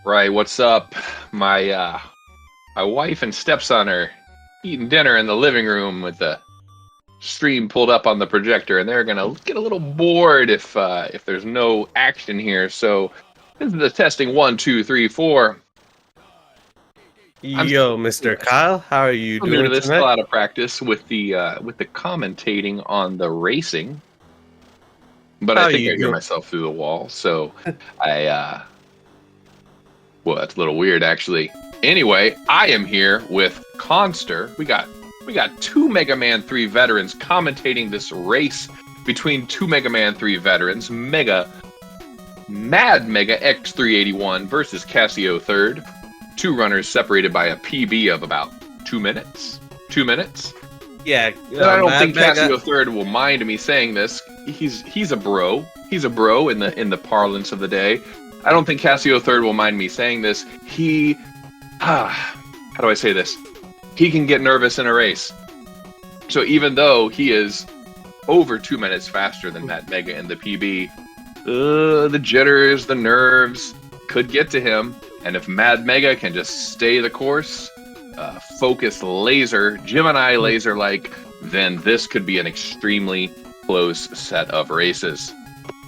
Right, what's up? My wife and stepson are eating dinner in the living room with the stream pulled up on the projector, and they're gonna get a little bored if there's no action here. So this is the testing 1, 2, 3, 4. Yo, Mr. Kyle, how are you I'm doing new to this, tonight? still out of practice with the commentating on the racing, but How I think you I hear doing? myself through the wall. So well, that's a little weird, actually. Anyway, I am here with Conster. We got two Mega Man 3 veterans commentating this race between two Mega Man 3 veterans, MadMegaX381 versus cassiothird. Two runners separated by a PB of about 2 minutes. 2 minutes. Yeah, And I don't think Mega. cassiothird will mind me saying this. He's a bro. He's a bro in the parlance of the day. I don't think cassiothird will mind me saying this. How do I say this? He can get nervous in a race. So even though he is over 2 minutes faster than Matt Mega in the PB, the jitters, the nerves could get to him. And if Mad Mega can just stay the course, focus laser, Gemini laser-like, then this could be an extremely close set of races.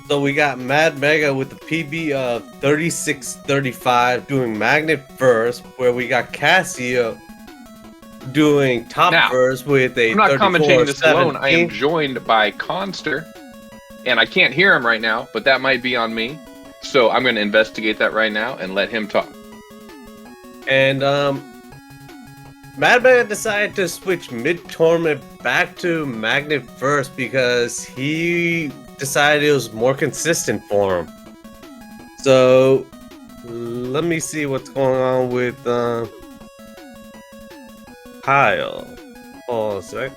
So we got Mad Mega with the PB of 36.35 doing Magnet first, where we got Cassio doing top Now, first with a I'm not commentating this alone. I am 34.17. joined by Conster, and I can't hear him right now, but that might be on me. So I'm going to investigate that right now and let him talk. And Mad Mega decided to switch mid-tournament back to Magnet first because he decided it was more consistent for him. So let me see what's going on with Kyle. Hold on a sec.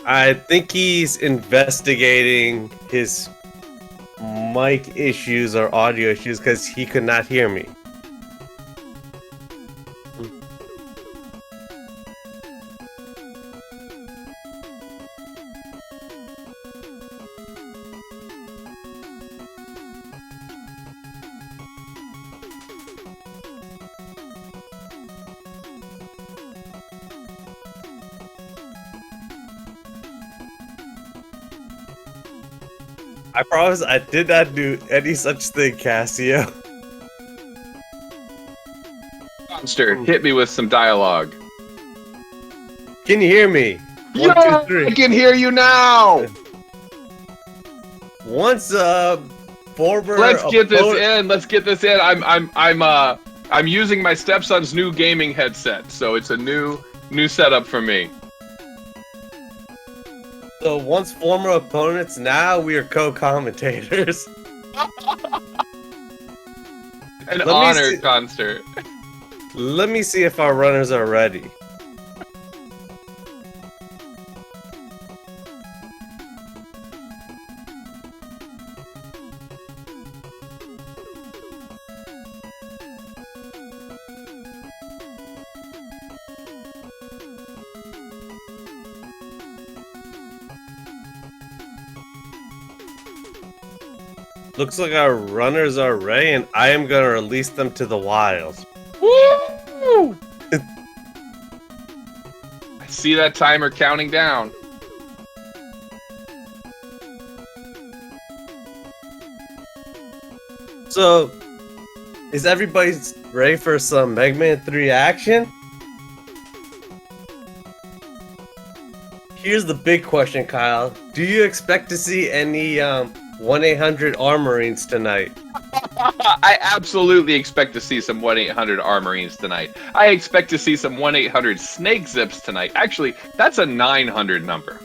I think he's investigating his mic issues or audio issues because he could not hear me. I promise I did not do any such thing, Cassio. Monster, hit me with some dialogue. Can you hear me? One, Yeah, two, three. I can hear you now. Once former Let's get this opponent- in. Let's get this in. I'm using my stepson's new gaming headset, so it's a new setup for me. So once former opponents, now we are co-commentators. An Let me honor, see- Conster. Let me see if our runners are ready. Looks like our runners are ready, and I am gonna release them to the wild. Woo! I see that timer counting down. So, is everybody ready for some Mega Man 3 action? Here's the big question, Kyle. Do you expect to see any 1-800 Armorines tonight? I absolutely expect to see some 1-800 Armorines tonight. I expect to see some 1-800 Snake Zips tonight. Actually, that's a 900 number.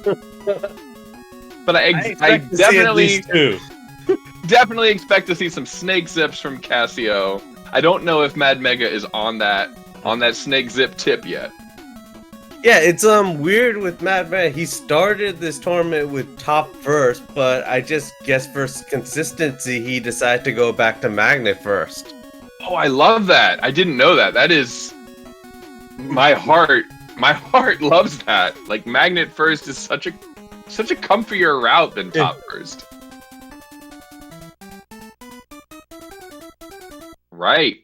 But I expect to see at definitely, least two. definitely expect to see some snake zips from Cassio. I don't know if MadMega is on that snake zip tip yet. Yeah, it's weird with MadMega. He started this tournament with top first, but I just guess for consistency, he decided to go back to Magnet first. Oh, I love that. I didn't know that. That is my heart loves that. Like Magnet first is such a comfier route than top first. Right.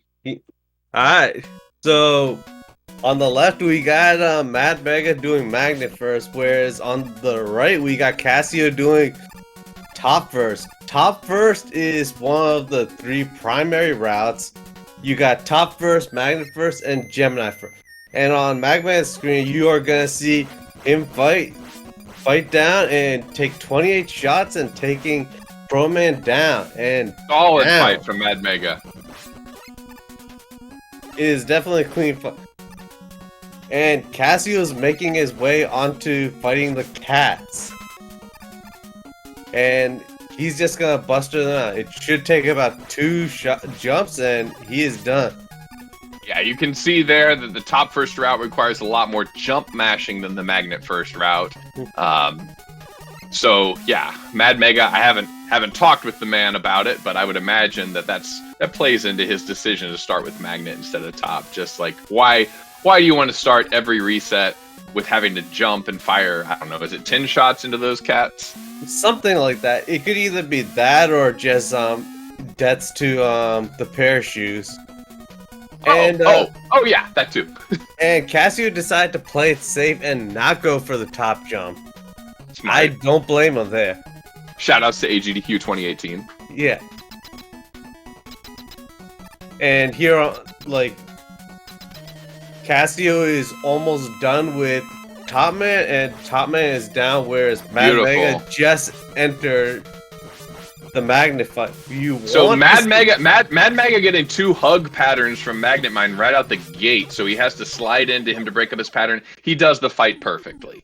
Alright. So on the left we got MadMega doing Magnet first, whereas on the right we got Cassio doing top first. Top first is one of the 3 primary routes. You got top first, Magnet first, and Gemini first. And on MadMega's screen, you are gonna see him fight down and take 28 shots and taking Pro Man down. And solid fight from MadMega. It is definitely a clean fight. And Cassio's making his way onto fighting the cats. And he's just gonna buster them out. It should take about 2 jumps and he is done. Yeah, you can see there that the top first route requires a lot more jump mashing than the Magnet first route. So yeah, MadMega, I haven't talked with the man about it, but I would imagine that plays into his decision to start with Magnet instead of top. Just like why do you want to start every reset with having to jump and fire, I don't know, is it 10 shots into those cats? Something like that. It could either be that or just deaths to the parachutes. And oh yeah, that too. And Cassio decided to play it safe and not go for the top jump. Smart. I don't blame him there. Shoutouts to AGDQ 2018. Yeah. And here, like, Cassio is almost done with Top Man, and Top Man is down, whereas MadMega just entered the Magnet fight. So MadMega getting 2 hug patterns from Magnet Mine right out the gate, so he has to slide into him to break up his pattern. He does the fight perfectly.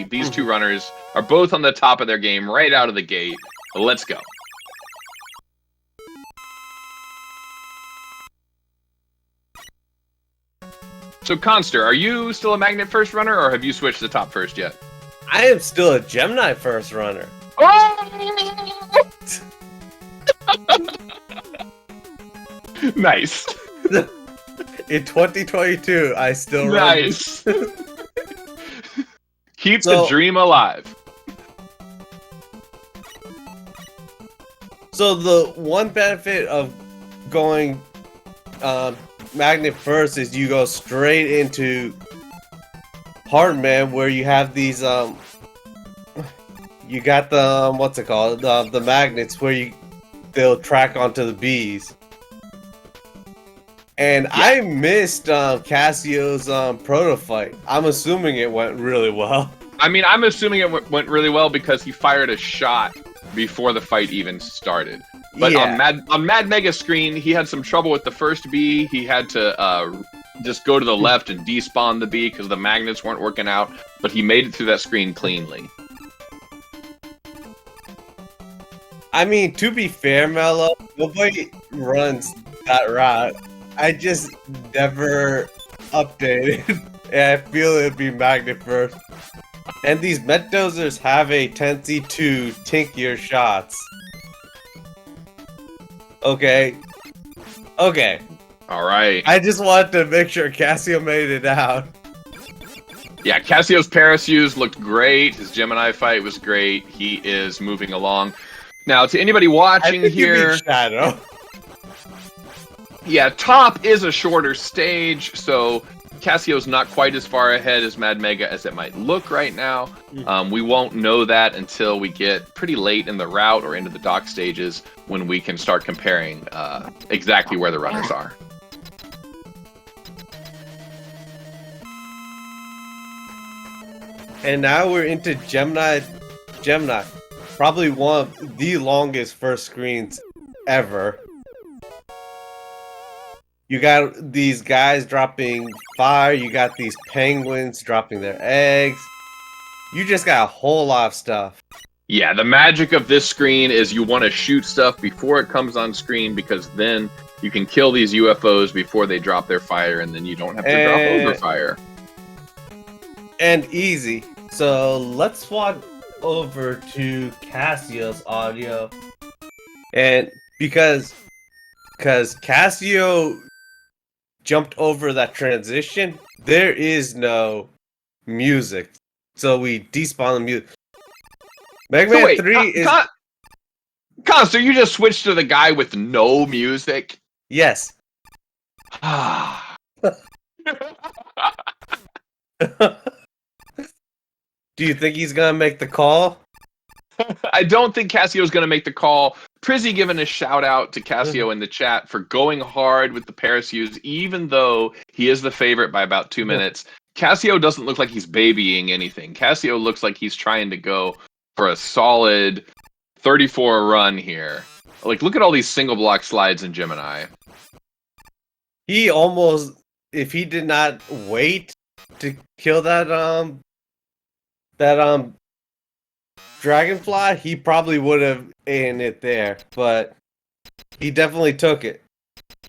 These 2 runners are both on the top of their game right out of the gate. Let's go. So Conster, are you still a Magnet first runner, or have you switched to top first yet? I am still a Gemini first runner. Nice. In 2022, I still nice. Keep the dream alive. So the one benefit of going Magnet first is you go straight into Hardman, where you have these you got the what's it called, the magnets where they'll track onto the bees. And yeah. I missed Cassio's proto fight. I'm assuming it went really well. I mean, I'm assuming it went really well because he fired a shot before the fight even started. But yeah. on MadMega's screen, he had some trouble with the first bee. He had to just go to the left and despawn the bee because the magnets weren't working out. But he made it through that screen cleanly. I mean, to be fair, Mello, nobody runs that route. I just never updated. And I feel it'd be Magnet first. And these Metdozers have a tendency to tink your shots. Okay. Alright. I just wanted to make sure Cassio made it out. Yeah, Cassio's parachutes looked great. His Gemini fight was great. He is moving along. Now, to anybody watching here... Shadow. Yeah, top is a shorter stage, so Cassio's not quite as far ahead as MadMega as it might look right now. We won't know that until we get pretty late in the route or into the dock stages when we can start comparing exactly where the runners are. And now we're into Gemini. Probably one of the longest first screens ever. You got these guys dropping fire, you got these penguins dropping their eggs. You just got a whole lot of stuff. Yeah, the magic of this screen is you want to shoot stuff before it comes on screen because then you can kill these UFOs before they drop their fire, and then you don't have to drop over fire. And easy. So let's swap over to Cassio's audio. And because Cassio jumped over that transition, there is no music. So we despawn the music. Mega Man 3 is... So you just switched to the guy with no music? Yes. Do you think he's gonna make the call? I don't think Cassio's gonna make the call. Prizzy giving a shout out to Cassio in the chat for going hard with the Paracuse, even though he is the favorite by about 2 minutes. Cassio doesn't look like he's babying anything. Cassio looks like he's trying to go for a solid 34 run here. Like, look at all these single block slides in Gemini. He almost, if he did not wait to kill that dragonfly, he probably would have eaten it there, but he definitely took it.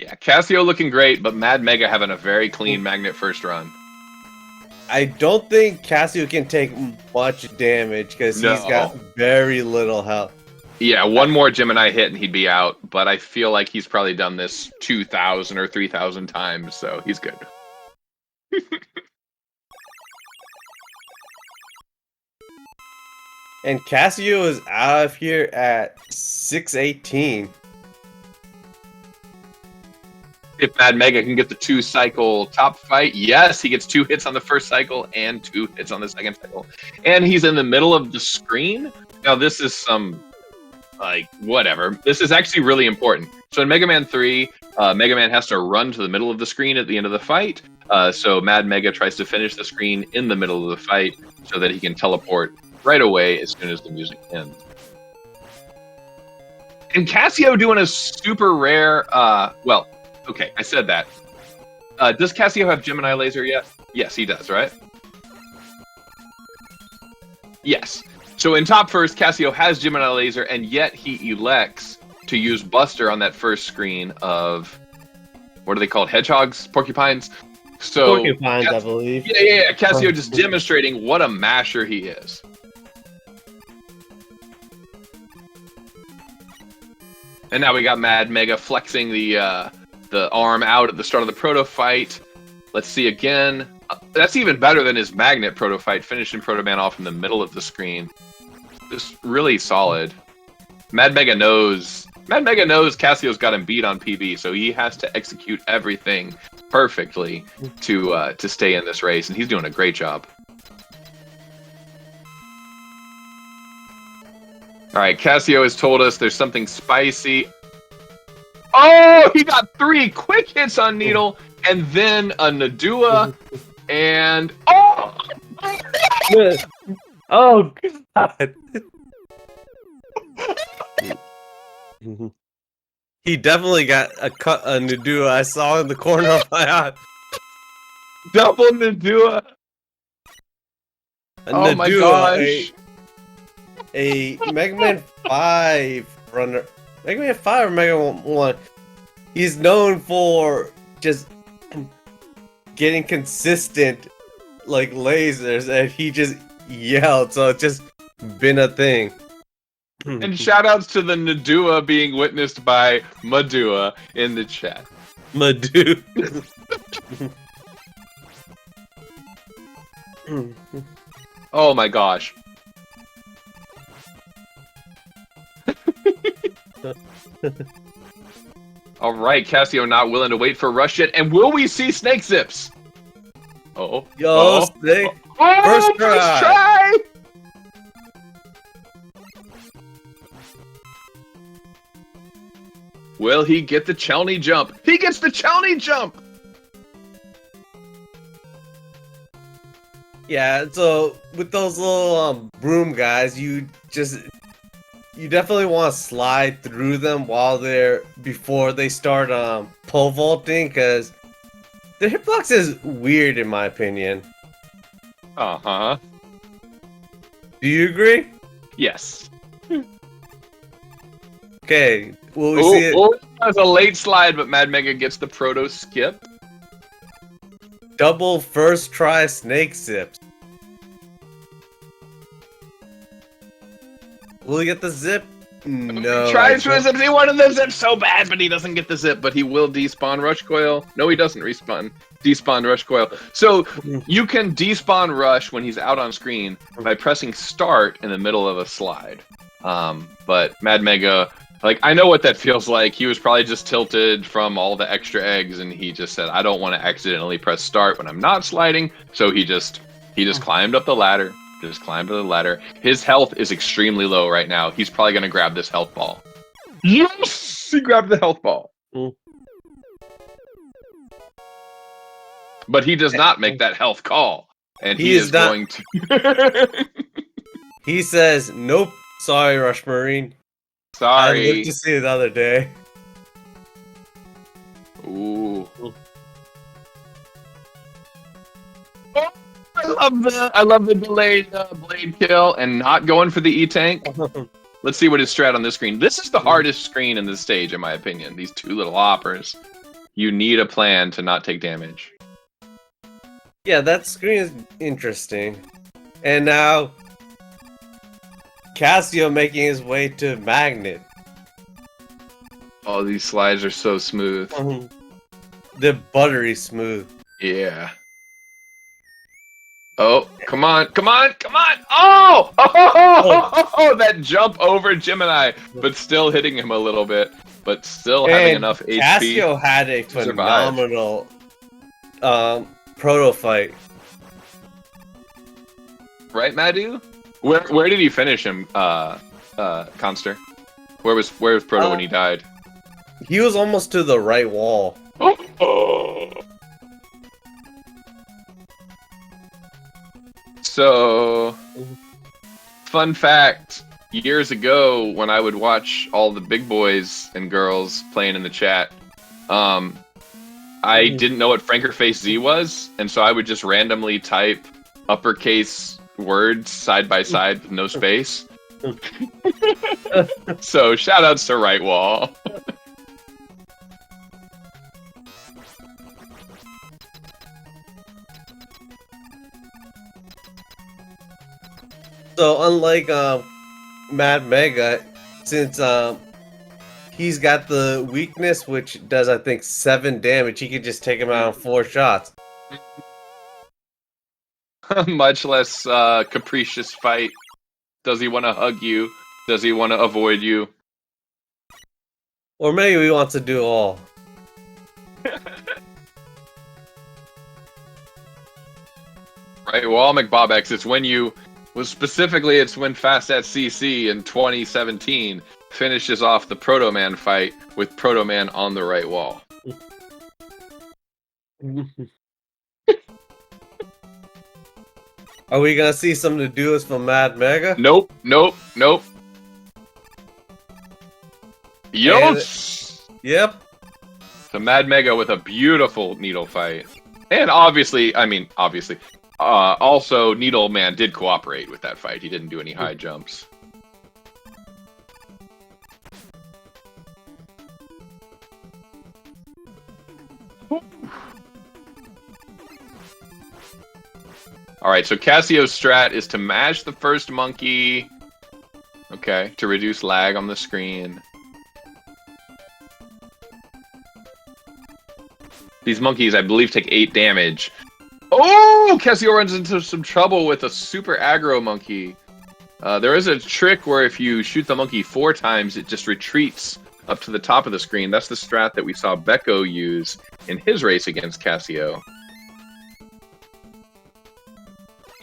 Yeah, Cassio looking great, but Mad Mega having a very clean Magnet first run. I don't think Cassio can take much damage because he's got very little health. Yeah, one more Gemini hit and he'd be out, but I feel like he's probably done this 2,000 or 3,000 times, so he's good. And Cassio is out of here at 618. If Mad Mega can get the 2-cycle top fight, yes, he gets 2 hits on the first cycle and 2 hits on the second cycle. And he's in the middle of the screen. Now, this is some, like, whatever. This is actually really important. So in Mega Man 3, Mega Man has to run to the middle of the screen at the end of the fight. So Mad Mega tries to finish the screen in the middle of the fight so that he can teleport right away as soon as the music ends. And Cassio doing a super rare, well, okay, I said that. Does Cassio have Gemini Laser yet? Yes, he does, right? Yes. So in top first, Cassio has Gemini Laser, and yet he elects to use Buster on that first screen of, what are they called? Hedgehogs? Porcupines? So Porcupines, I believe. Yeah. Cassio just demonstrating what a masher he is. And now we got Mad Mega flexing the arm out at the start of the proto fight. Let's see again. That's even better than his Magnet proto fight, finishing Proto Man off in the middle of the screen. Just really solid. Mad Mega knows Cassio's got him beat on PB, so he has to execute everything perfectly to stay in this race, and he's doing a great job. All right, Cassio has told us there's something spicy. Oh, he got 3 quick hits on Needle, and then a Nadua, and oh! Oh, God. He definitely got a Nadua. I saw in the corner of my eye. Double Nadua. Oh my gosh. A Mega Man 5 runner. Mega Man 5 or Mega Man 1. He's known for just getting consistent like lasers, and he just yelled, so it's just been a thing. And shoutouts to the Nadua being witnessed by Madua in the chat. Madu. Oh my gosh. All right, Cassio not willing to wait for rush yet, and will we see Snake Zips? Oh, yo, Snake! Oh, first try! Will he get the Chelney jump? He gets the Chelney jump! Yeah, so with those little broom guys, you definitely want to slide through them before they start pole vaulting, because the hitbox is weird in my opinion. Uh-huh. Do you agree? Yes. Okay, will we see it? Oh, that was a late slide, but MadMega gets the proto skip. Double first try snake zips. Will he get the zip? No. He tries for the zip. He wanted the zip so bad, but he doesn't get the zip. But he will despawn Rush Coil. No, he doesn't despawn Rush Coil. So you can despawn Rush when he's out on screen by pressing start in the middle of a slide. But MadMega, like, I know what that feels like. He was probably just tilted from all the extra eggs, and he just said, I don't want to accidentally press start when I'm not sliding. So he just climbed up the ladder. Just climbed to the ladder. His health is extremely low right now. He's probably going to grab this health ball. Yes! He grabbed the health ball. But he does not make that health call. And he is going to... He says, nope. Sorry, Rush Marine. Sorry. I lived to see it the other day. Ooh. I love the delayed blade kill and not going for the E-Tank. Let's see what his strat on this screen. This is the hardest screen in this stage, in my opinion. These two little hoppers. You need a plan to not take damage. Yeah, that screen is interesting. And now, Cassio making his way to Magnet. Oh, these slides are so smooth. They're buttery smooth. Yeah. Oh, come on, come on, come on! Oh! Oh! That jump over Gemini, but still hitting him a little bit, but still having enough HP. Cassio had a phenomenal proto fight. Right, Madu? Where did he finish him, Conster? Where was Proto when he died? He was almost to the right wall. Oh. So, fun fact, years ago when I would watch all the big boys and girls playing in the chat, I didn't know what Frankerface Z was, and so I would just randomly type uppercase words side by side with no space. So, shout outs to Right Wall. So unlike MadMega, since he's got the weakness which does I think 7 damage, he could just take him out in 4 shots. Much less capricious fight. Does he want to hug you? Does he want to avoid you? Or maybe he wants to do all. Right, well, McBobX, it's when you... Well, specifically, it's when Fast at CC in 2017 finishes off the Proto Man fight with Proto Man on the right wall. Are we gonna see some of the duos from MadMega? Nope, nope, nope. Yes! Yep. So MadMega with a beautiful needle fight. And obviously, also, Needle Man did cooperate with that fight. He didn't do any high jumps. Alright, so Cassio's strat is to mash the first monkey. Okay, to reduce lag on the screen. These monkeys, I believe, take 8 damage. Oh! Cassio runs into some trouble with a super aggro monkey. There is a trick where if you shoot the monkey 4 times, it just retreats up to the top of the screen. That's the strat that we saw Becco use in his race against Cassio.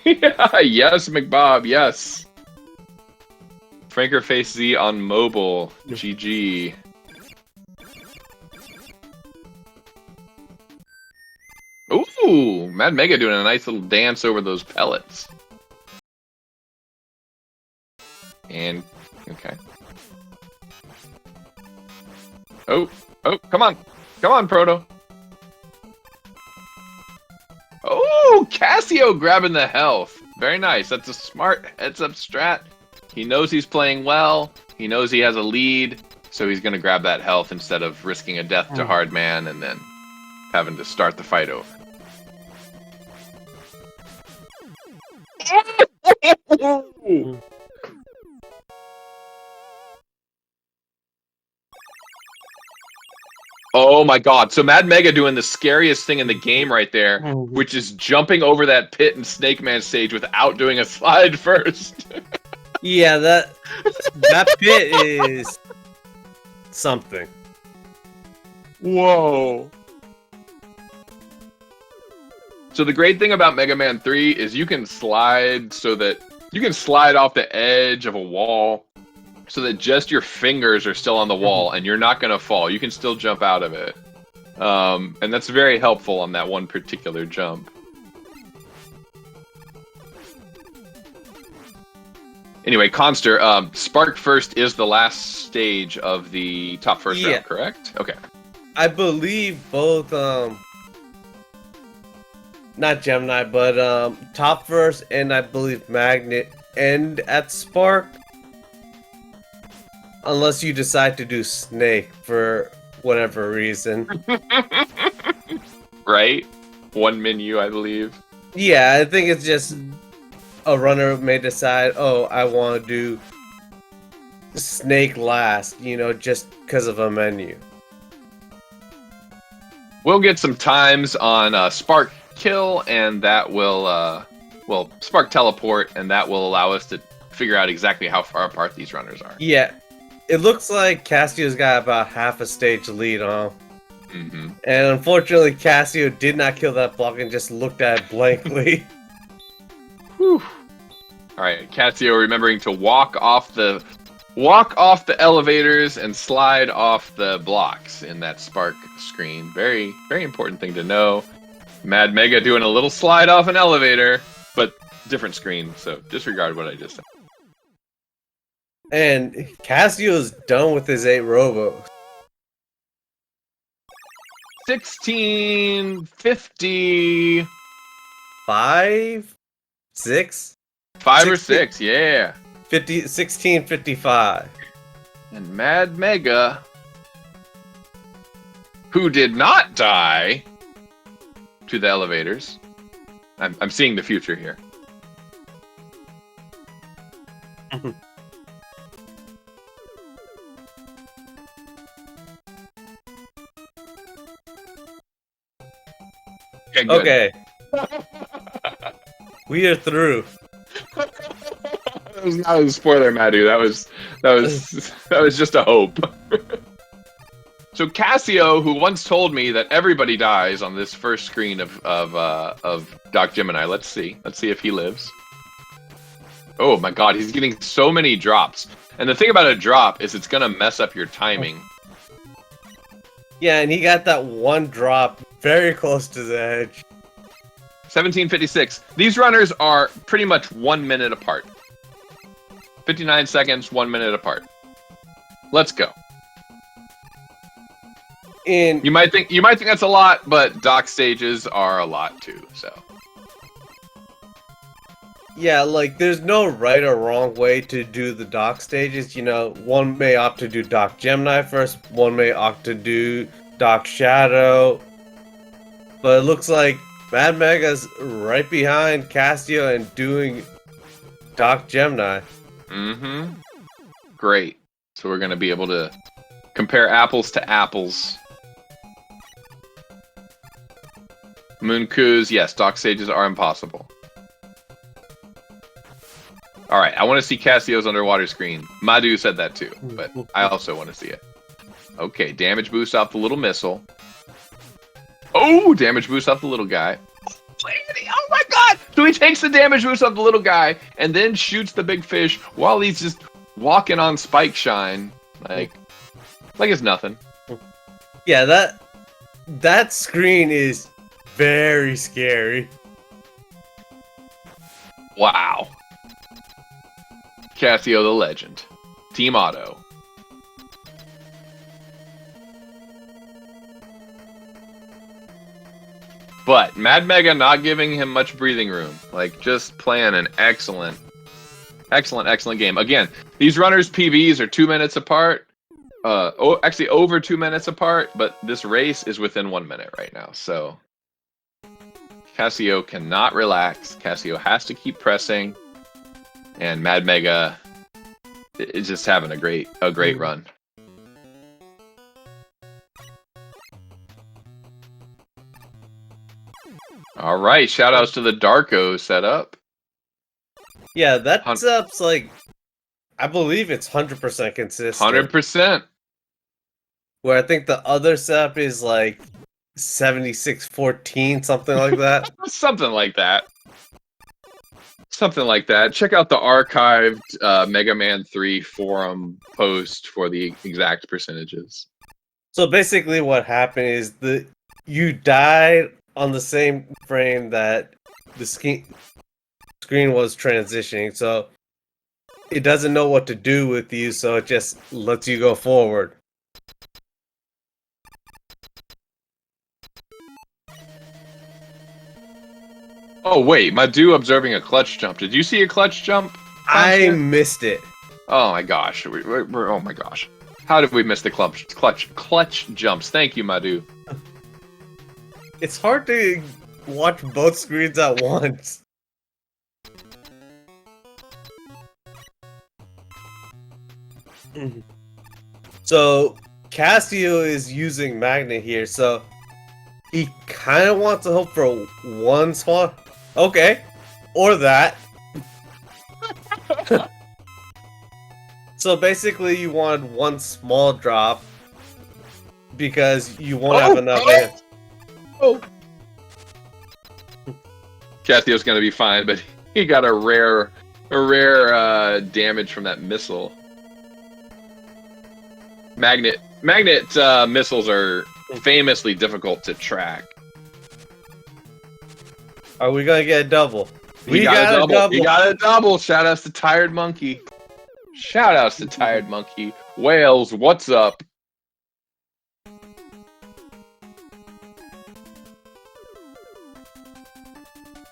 Yeah, yes, McBob, yes. Frankerface Z on mobile. GG. Ooh, MadMega doing a nice little dance over those pellets. And, okay. Oh, come on. Come on, Proto. Oh, Cassio grabbing the health. Very nice. That's a smart heads-up strat. He knows he's playing well. He knows he has a lead. So he's going to grab that health instead of risking a death to Hardman and then having to start the fight over. Oh my god. So Mad Mega doing the scariest thing in the game right there, which is jumping over that pit and Snake Man stage without doing a slide first. Yeah, that pit is something. Whoa. So the great thing about Mega Man 3 is you can slide so that you can slide off the edge of a wall so that just your fingers are still on the wall and you're not going to fall. You can still jump out of it. And that's very helpful on that one particular jump. Anyway, Conster, Spark First is the last stage of the top first round, correct? Okay. I believe both, not Gemini, but top first and I believe Magnet end at Spark. Unless you decide to do Snake for whatever reason. Right? One menu, I believe. Yeah, I think it's just a runner may decide, oh, I want to do Snake last, you know, just because of a menu. We'll get some times on Spark Kill, and that will, well, Spark Teleport, and that will allow us to figure out exactly how far apart these runners are. Yeah. It looks like Cassio's got about half a stage lead on. Mm-hmm. And unfortunately, Cassio did not kill that block and just looked at it blankly. Whew. All right, Cassio remembering to walk off the elevators and slide off the blocks in that Spark screen. Very, very important thing to know. Mad Mega doing a little slide off an elevator, but different screen, so disregard what I just said. And Cassio's done with his 8 robos. 1650. 5? 6? 5 or 6, yeah. 1655. And Mad Mega, who did not die to the elevators. I'm seeing the future here. Okay. We are through. That was not a spoiler, Madhu. That was just a hope. So Cassio, who once told me that everybody dies on this first screen of Doc Gemini. Let's see if he lives. Oh my God, he's getting so many drops. And the thing about a drop is it's gonna mess up your timing. Yeah, and he got that one drop very close to the edge. 1756. These runners are pretty much 1 minute apart. 59 seconds, 1 minute apart. Let's go. And you might think that's a lot, but dock stages are a lot too. So yeah, like there's no right or wrong way to do the dock stages. You know, one may opt to do Doc Gemini first, one may opt to do Doc Shadow. But it looks like Mad Mega's right behind Cassio and doing Doc Gemini. Mm-hmm. Great. So we're gonna be able to compare apples to apples. Moonkoos, yes, dock stages are impossible. Alright, I want to see Cassio's underwater screen. Madhu said that too, but I also want to see it. Okay, damage boost off the little missile. Oh, damage boost off the little guy. Oh my God! So he takes the damage boost off the little guy and then shoots the big fish while he's just walking on Spike Shine. Like it's nothing. Yeah, that screen is very scary. Wow. Cassio the legend. Team Auto. But Mad Mega not giving him much breathing room. Like, just playing an excellent game. Again, these runners' PBs are 2 minutes apart. actually over 2 minutes apart, but this race is within 1 minute right now. So Cassio cannot relax. Cassio has to keep pressing, and Mad Mega is just having a great run. All right, shout outs to the Darko setup. Yeah, that setup's like, I believe it's 100% consistent. 100%. Where I think the other setup is like 76-14, something like that. Something like that. Something like that. Check out the archived Mega Man 3 forum post for the exact percentages. So basically what happened is you died on the same frame that the screen was transitioning, so it doesn't know what to do with you, so it just lets you go forward. Oh wait, Madu observing a clutch jump. Did you see a clutch jump? I missed it. Oh my gosh. Oh my gosh. How did we miss the clutch jumps? Thank you, Madu. It's hard to watch both screens at once. So Cassio is using Magnet here, so he kind of wants to hope for one small. Okay, or that. So basically, you wanted one small drop because you won't have enough. Oh. Cassio's gonna be fine, but he got a rare damage from that missile. Magnet missiles are famously difficult to track. Are we gonna get a double? We got a double. We got a double. Shout outs to Tired Monkey. Shout outs to Tired Monkey. Wales, what's up?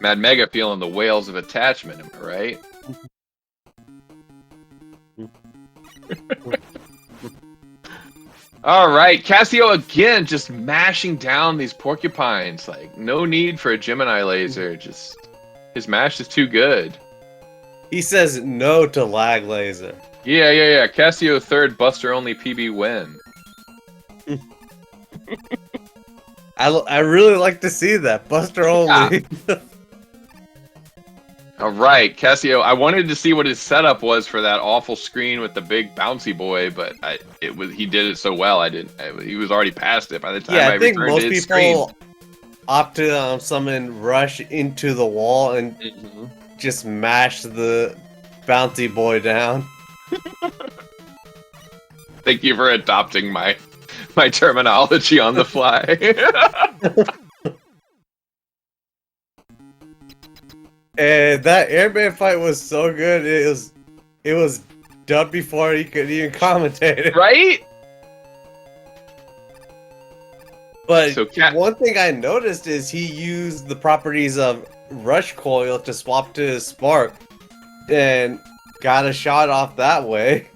Mad Mega feeling the whales of attachment, am I right? All right, Cassio again, just mashing down these porcupines. Like, no need for a Gemini laser. Just his mash is too good. He says no to lag laser. Yeah. Cassio third, Buster only PB win. I really like to see that Buster only. Yeah. All right, Cassio. I wanted to see what his setup was for that awful screen with the big bouncy boy, but he did it so well. He was already past it by the time I think returned most to his people screen. opt to summon Rush into the wall and just mash the bouncy boy down. Thank you for adopting my terminology on the fly. And that airman fight was so good. It was done before he could even commentate it. Right? But one thing I noticed is he used the properties of Rush Coil to swap to his Spark and got a shot off that way.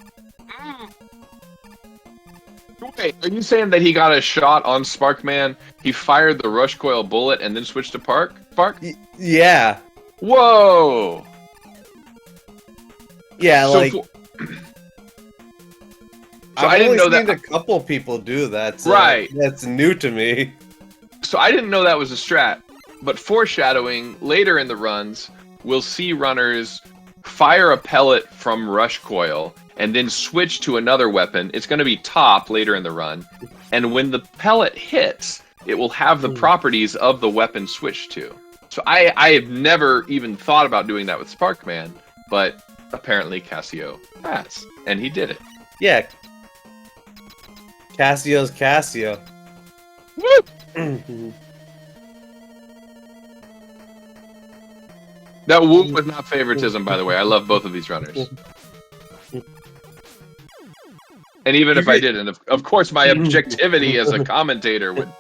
Wait, are you saying that he got a shot on Sparkman, he fired the Rush Coil bullet, and then switched to Spark? Yeah. Whoa! Yeah, so like... I didn't know that. A couple people do that, so right? That's new to me. So I didn't know that was a strat, but foreshadowing later in the runs, we'll see runners fire a pellet from Rush Coil and then switch to another weapon. It's going to be top later in the run, and when the pellet hits, it will have the properties of the weapon switched to. So I have never even thought about doing that with Sparkman, but apparently Cassio has, and he did it. Yeah. Cassio's Cassio. That whoop was not favoritism, by the way. I love both of these runners. And even if I didn't, of course, my objectivity as a commentator would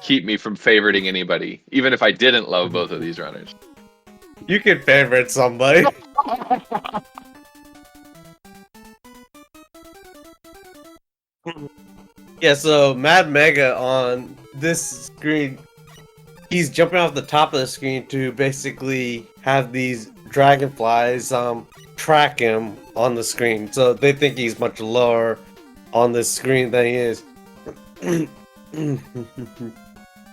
keep me from favoriting anybody, even if I didn't love both of these runners. You can favorite somebody. Yeah, so Mad Mega on this screen, he's jumping off the top of the screen to basically have these dragonflies track him on the screen. So they think he's much lower on the screen than he is.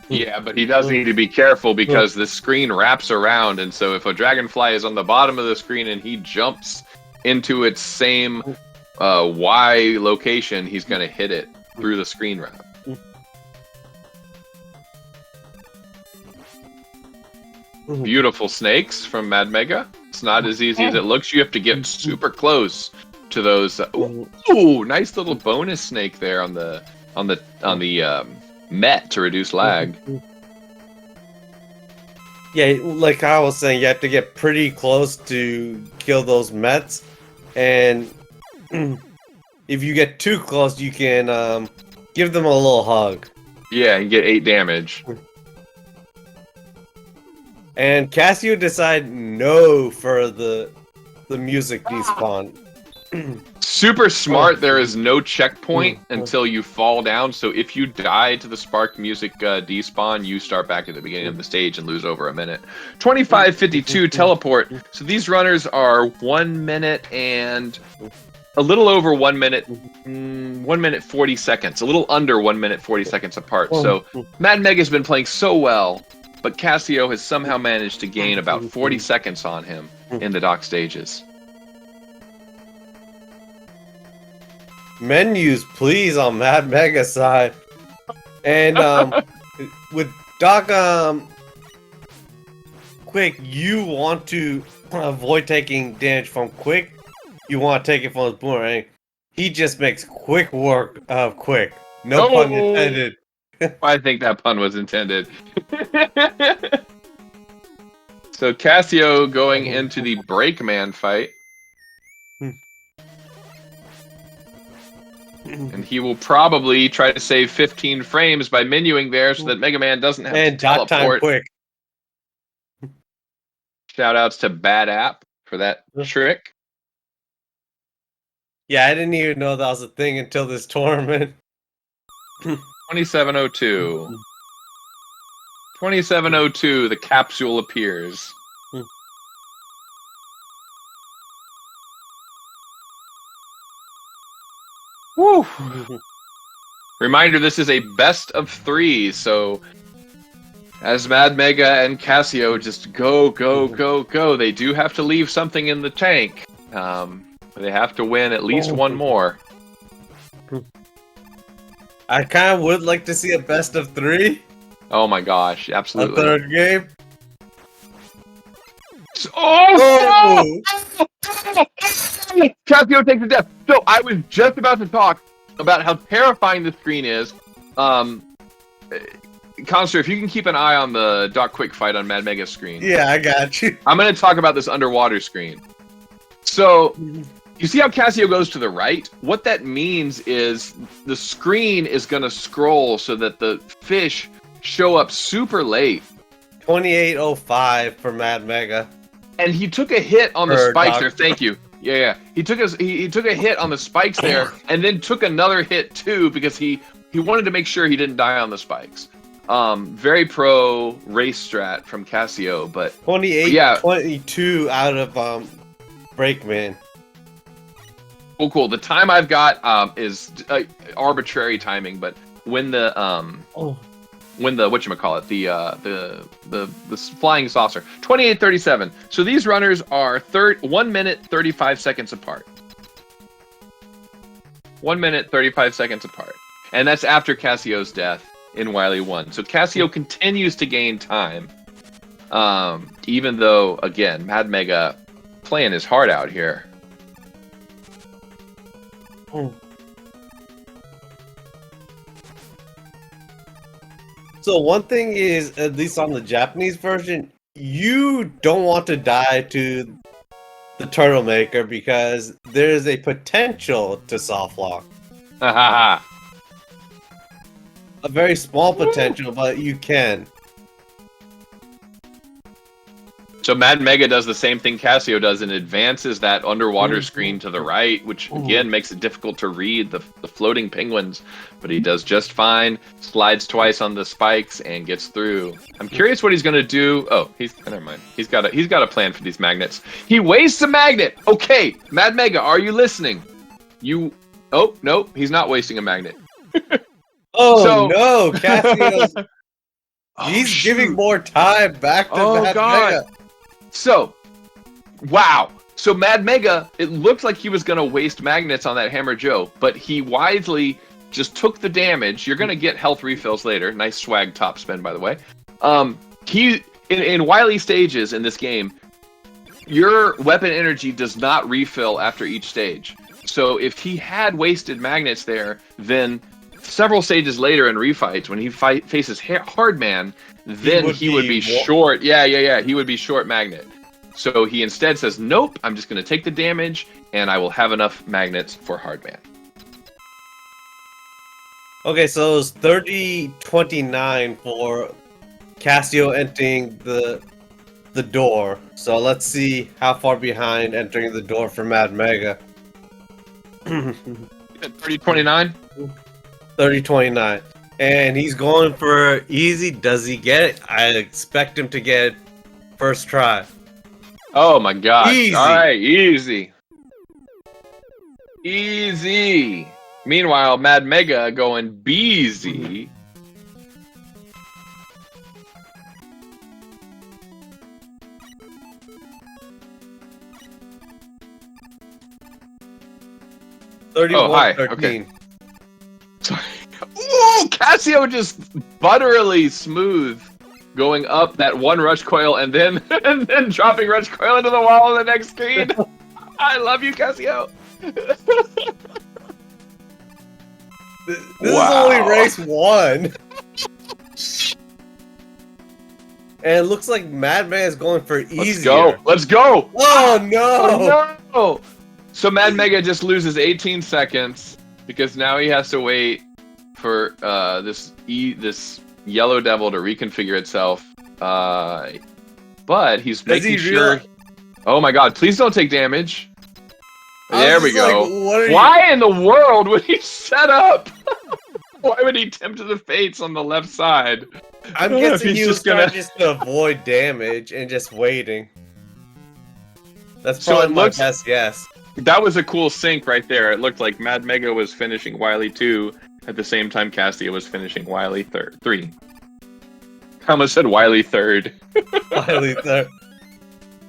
Yeah, but he does need to be careful because the screen wraps around, and so if a dragonfly is on the bottom of the screen and he jumps into its same Y location, he's going to hit it through the screen wrap. Beautiful snakes from Mad Mega. It's not as easy as it looks. You have to get super close to those. Ooh, nice little bonus snake there on the Met to reduce lag. Yeah, like I was saying, you have to get pretty close to kill those Mets, and if you get too close, you can give them a little hug. Yeah, and get 8 damage. And Cassio decided no for the music despawn. Super smart. There is no checkpoint until you fall down. So if you die to the spark music despawn, you start back at the beginning of the stage and lose over a minute. 25:52 teleport. So these runners are 1 minute and a little over 1 minute, 1 minute 40 seconds, a little under 1 minute 40 seconds apart. So Mad Mega's been playing so well, but Cassio has somehow managed to gain about 40 seconds on him in the dock stages. Menus, please, on Mad Mega side. And with Doc Quick, you want to avoid taking damage from Quick. You want to take it from his boomerang. He just makes quick work of Quick. No pun intended. I think that pun was intended. So Cassio going into the Breakman fight. And he will probably try to save 15 frames by menuing there so that Mega Man doesn't have to dot time teleport. Quick. Shout outs to Bad App for that trick. Yeah, I didn't even know that was a thing until this tournament. 2702. 2702, the capsule appears. Woo! Reminder, this is a best of 3, so as Mad Mega and Cassio just go, they do have to leave something in the tank. They have to win at least one more. I kind of would like to see a best of 3. Oh my gosh, A absolutely. third game. Oh! Cassio takes a death. So I was just about to talk about how terrifying the screen is. Conster, if you can keep an eye on the Doc Quick fight on Mad Mega's screen. Yeah, I got you. I'm going to talk about this underwater screen. So, you see how Cassio goes to the right? What that means is the screen is going to scroll so that the fish show up super late. 2805 for Mad Mega. And he took a hit on the spikes there. Thank you. Yeah. He took a hit on the spikes there, and then took another hit too because he wanted to make sure he didn't die on the spikes. Very pro race strat from Cassio, but 22 out of Breakman. Cool. The time I've got is arbitrary timing, but when the whatchamacallit, the flying saucer, 28:37. So these runners are 1 minute 35 seconds apart. 1 minute 35 seconds apart, and that's after Cassio's death in Wily 1. So Cassio continues to gain time, even though again Mad Mega playing his heart out here. So one thing is, at least on the Japanese version, you don't want to die to the Turtle Maker because there is a potential to soft lock. A very small potential, but you can. So Mad Mega does the same thing Cassio does and advances that underwater screen to the right, which again makes it difficult to read the floating penguins. But he does just fine, slides twice on the spikes and gets through. I'm curious what he's gonna do. Oh, never mind. He's got a plan for these magnets. He wastes a magnet. Okay, Mad Mega, are you listening? Oh no, he's not wasting a magnet. No, Cassio's he's giving more time back to Mad Mega. So, wow. So Mad Mega, it looked like he was going to waste magnets on that Hammer Joe, but he wisely just took the damage. You're going to get health refills later. Nice swag top spin, by the way. In Wily stages in this game, your weapon energy does not refill after each stage. So if he had wasted magnets there, then several stages later in refights, when he faces Hardman, then he would be short. Yeah. He would be short magnet. So he instead says, nope, I'm just going to take the damage, and I will have enough magnets for Hardman. Okay, so it was 30-29 for Cassio entering the door. So let's see how far behind entering the door for Mad Mega. 30-29? 30-29. And he's going for easy. Does he get it? I expect him to get it first try. Oh my god. Easy. Alright, easy. Easy. Meanwhile, Mad Mega going beezy. Oh, hi. 13. Okay. Sorry. Ooh, Cassio just butterily smooth going up that one rush coil and then dropping rush coil into the wall on the next screen. I love you, Cassio. This is only race 1. And it looks like Mad Mega is going for easier. Let's go. Oh no! Oh no! So Mad Mega just loses 18 seconds because now he has to wait for this yellow devil to reconfigure itself. But he's making sure. Oh my god! Please don't take damage. There we go. Like, why in the world would he set up? Why would he tempt the fates on the left side? I'm guessing he was trying just to avoid damage and just waiting. That's probably my best guess. That was a cool sync right there. It looked like Mad Mega was finishing Wily 2 at the same time Cassio was finishing Wily 3. I almost said Wily 3rd. Wily 3rd.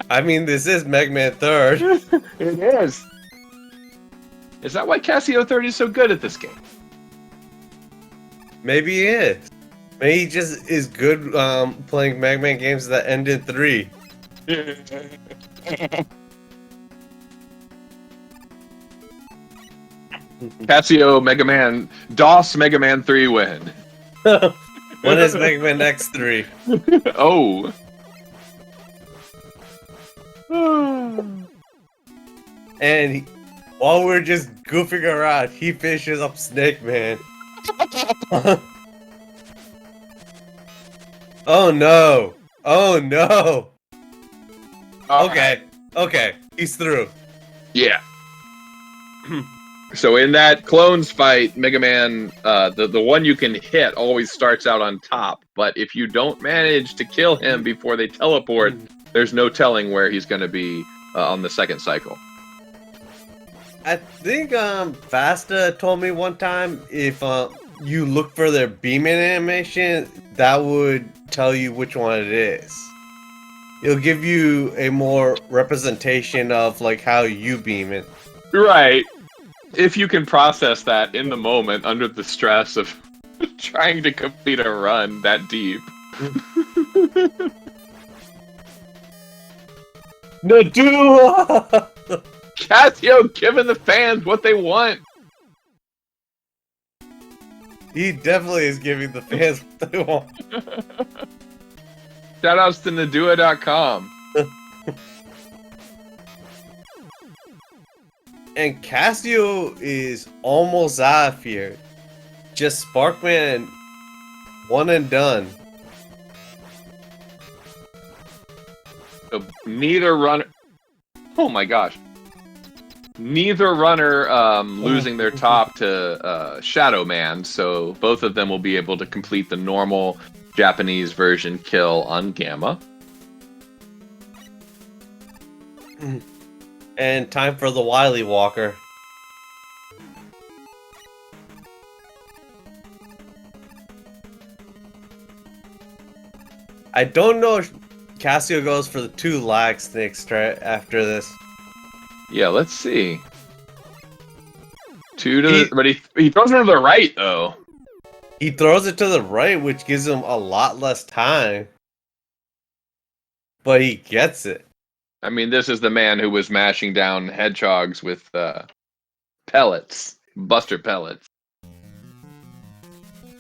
I mean, this is Mega Man 3rd. It is. Is that why Cassio 3rd is so good at this game? Maybe he is. Maybe he just is good playing Mega Man games that end in 3. Cassio Mega Man DOS Mega Man 3 win. When is Mega Man X3? Oh. And while we're just goofing around, he finishes up Snake Man. Oh no! Oh no! Okay, he's through. Yeah. So in that clones fight, Mega Man, the one you can hit always starts out on top. But if you don't manage to kill him before they teleport, there's no telling where he's going to be on the second cycle. I think Fasta told me one time if you look for their beaming animation, that would tell you which one it is. It'll give you a more representation of like how you beam it. Right. If you can process that in the moment under the stress of trying to complete a run that deep. Nadua! Cassio giving the fans what they want. He definitely is giving the fans what they want. Shoutouts to Nadua.com. And Cassio is almost out of here. Just Sparkman, one and done. So neither runner. Oh my gosh. Neither runner losing their top to Shadow Man, so both of them will be able to complete the normal Japanese version kill on Gamma. And time for the Wily Walker. I don't know if Cassio goes for the 2 lag snakes after this. Yeah, let's see. 2 to but he throws it to the right though. He throws it to the right, which gives him a lot less time. But he gets it. I mean, this is the man who was mashing down hedgehogs with pellets, buster pellets.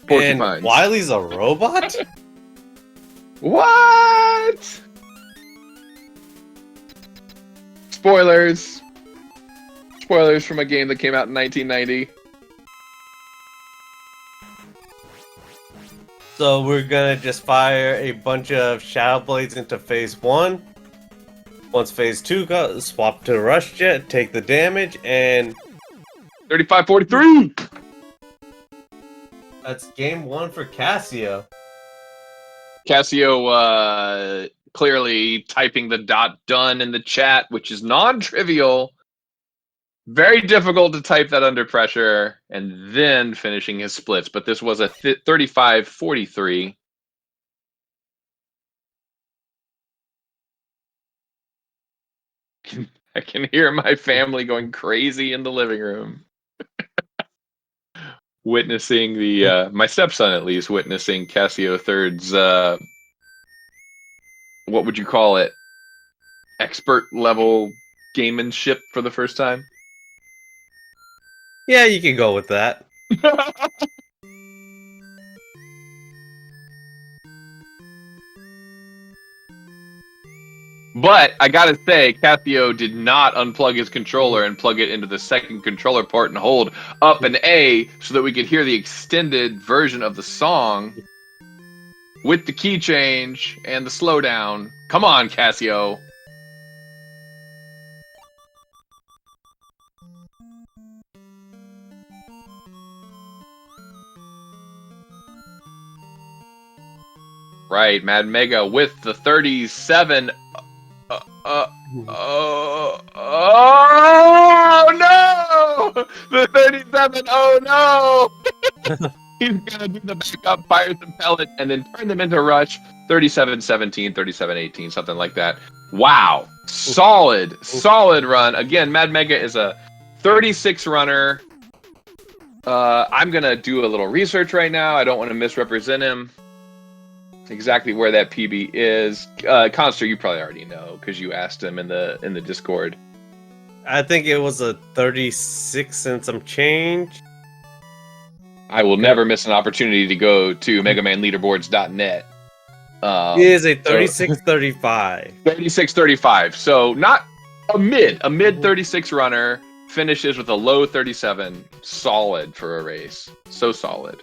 Porcupines. And Wily's a robot? What? Spoilers. Spoilers from a game that came out in 1990. So we're gonna just fire a bunch of Shadow Blades into phase 1. Once phase 2 goes, swap to Rush Jet, take the damage, and 35-43! that's game 1 for Cassio. Cassio clearly typing the .done in the chat, which is non-trivial. Very difficult to type that under pressure, and then finishing his splits. But this was a 35-43. I can hear my family going crazy in the living room. Witnessing the, my stepson at least, witnessing Cassio Third's, what would you call it? Expert level gamemanship for the first time? Yeah, you can go with that. But I gotta say, Cassio did not unplug his controller and plug it into the second controller port and hold up an A so that we could hear the extended version of the song with the key change and the slowdown. Come on, Cassio. Right, Mad Mega with the 37. Oh no! The 37. Oh no! He's gonna do the backup, fire some pellets, and then turn them into rush. 37-17, 37-18, something like that. Wow, solid run. Again, Mad Mega is a 36 runner. I'm gonna do a little research right now. I don't want to misrepresent him. Exactly where that PB is. Conster, you probably already know because you asked him in the Discord. I think it was a 36 and some change. I will never miss an opportunity to go to megamanleaderboards.net. It is a 36-35. 36-35. So not a mid 36 runner finishes with a low 37. Solid for a race. So solid.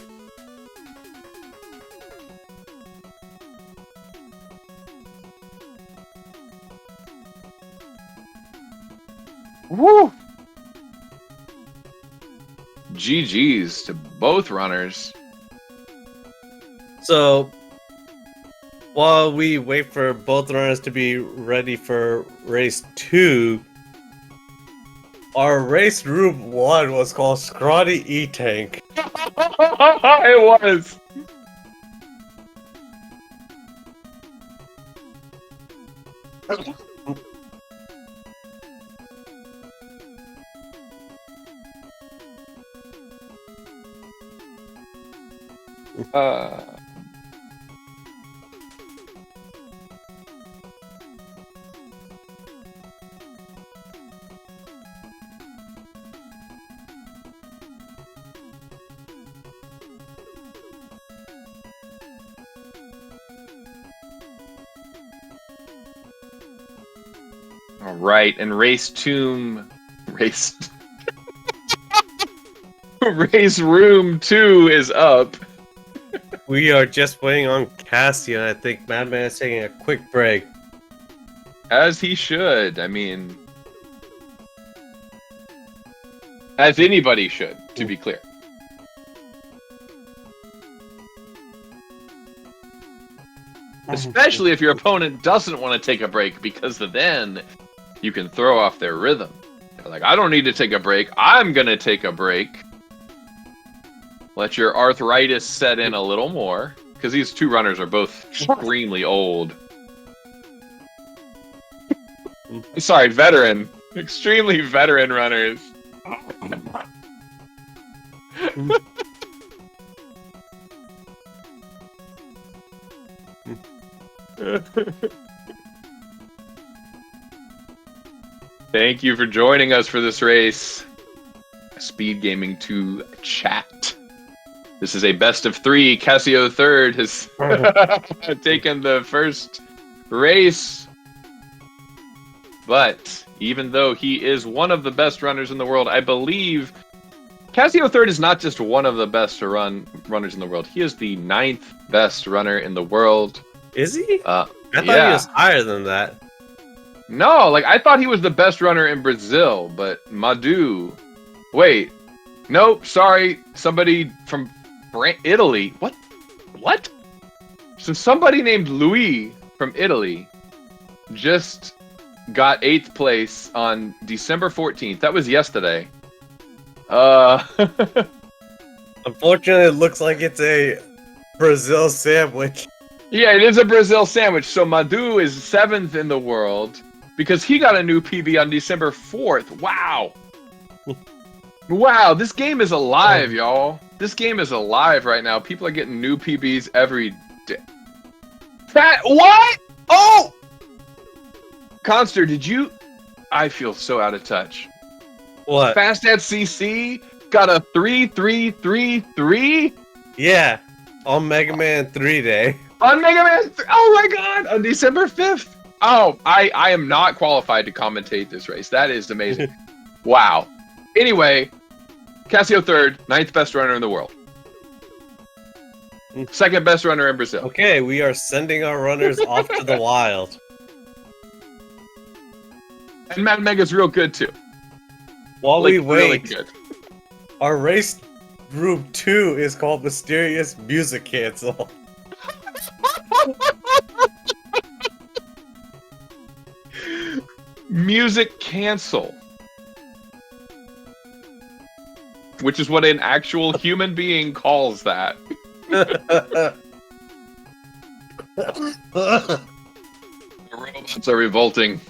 Woo! GG's to both runners. So, while we wait for both runners to be ready for race 2, our race room 1 was called Scrawny E-Tank. It was. All right, and race room 2 is up. We are just waiting on Cassio, and I think Madman is taking a quick break. As he should. I mean, as anybody should, to be clear. Especially if your opponent doesn't want to take a break, because then you can throw off their rhythm. They're like, I don't need to take a break. I'm going to take a break. Let your arthritis set in a little more, because these two runners are both extremely old. Sorry, veteran. Extremely veteran runners. Thank you for joining us for this race. SpeedGaming 2 chat. This is a best of 3. Cassio third has taken the first race. But even though he is one of the best runners in the world, I believe Cassio third is not just one of the best runners in the world. He is the 9th best runner in the world. Is he? I thought he yeah. was higher than that. No, like I thought he was the best runner in Brazil, but Madu. Wait, nope. Sorry, somebody from Italy. What? What? So somebody named Louis from Italy just got 8th place on December 14th. That was yesterday. Unfortunately, it looks like it's a Brazil sandwich. Yeah, it is a Brazil sandwich. So Madu is 7th in the world because he got a new PB on December 4th. Wow. Wow, this game is alive, y'all. This game is alive right now. People are getting new PBs every day. What? Oh! Conster, did you... I feel so out of touch. What? Fast at CC got a 3-3-3-3? Yeah, on Mega Man 3 Day. On Mega Man 3? Oh my god! On December 5th? Oh, I am not qualified to commentate this race. That is amazing. Wow. Anyway, Cassio third, 9th best runner in the world. 2nd best runner in Brazil. Okay, we are sending our runners off to the wild. And MadMega's real good too. While Like, we wait, really good. our race group 2 is called Mysterious Music Cancel. Music cancel. Which is what an actual human being calls that. The robots are revolting.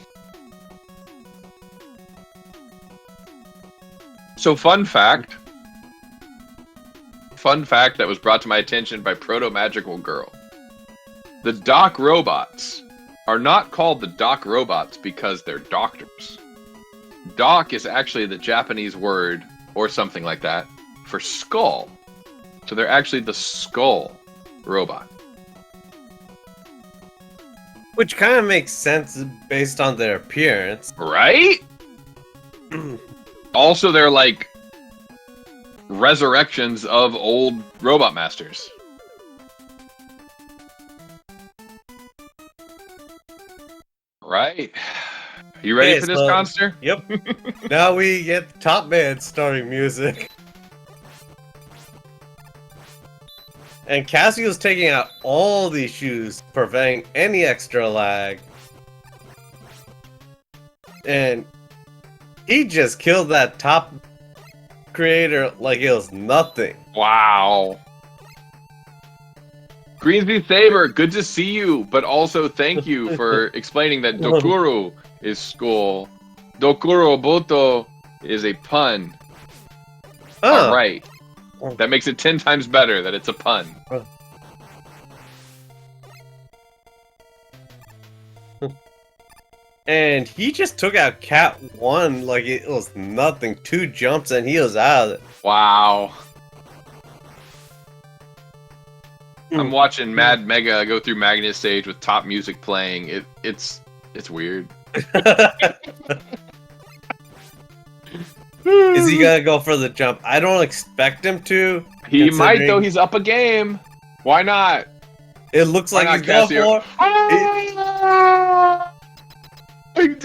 So fun fact that was brought to my attention by Proto Magical Girl. The Doc robots are not called the Doc robots because they're doctors. Doc is actually the Japanese word, or something like that, for skull. So they're actually the skull robot. Which kind of makes sense based on their appearance. Right? Also, they're like resurrections of old robot masters. Right. You ready Okay, for this, so- Conster? Yep. Now we get Top Man starting music. And Cassio's taking out all these shoes, preventing any extra lag. And he just killed that top creator like it was nothing. Wow. Greensby Saber, good to see you, but also thank you for explaining that Dokuro is school. Dokuro Boto is a pun. Huh. All right. That makes it 10 times better that it's a pun. And he just took out Cat 1 like it was nothing. 2 jumps and he was out of it. Wow. I'm watching Mad Mega go through Magnet Stage with top music playing. It's weird. Is he gonna go for the jump? I don't expect him to. He might though. He's up a game. Why not? It looks Why like not, he's going Cassio? for.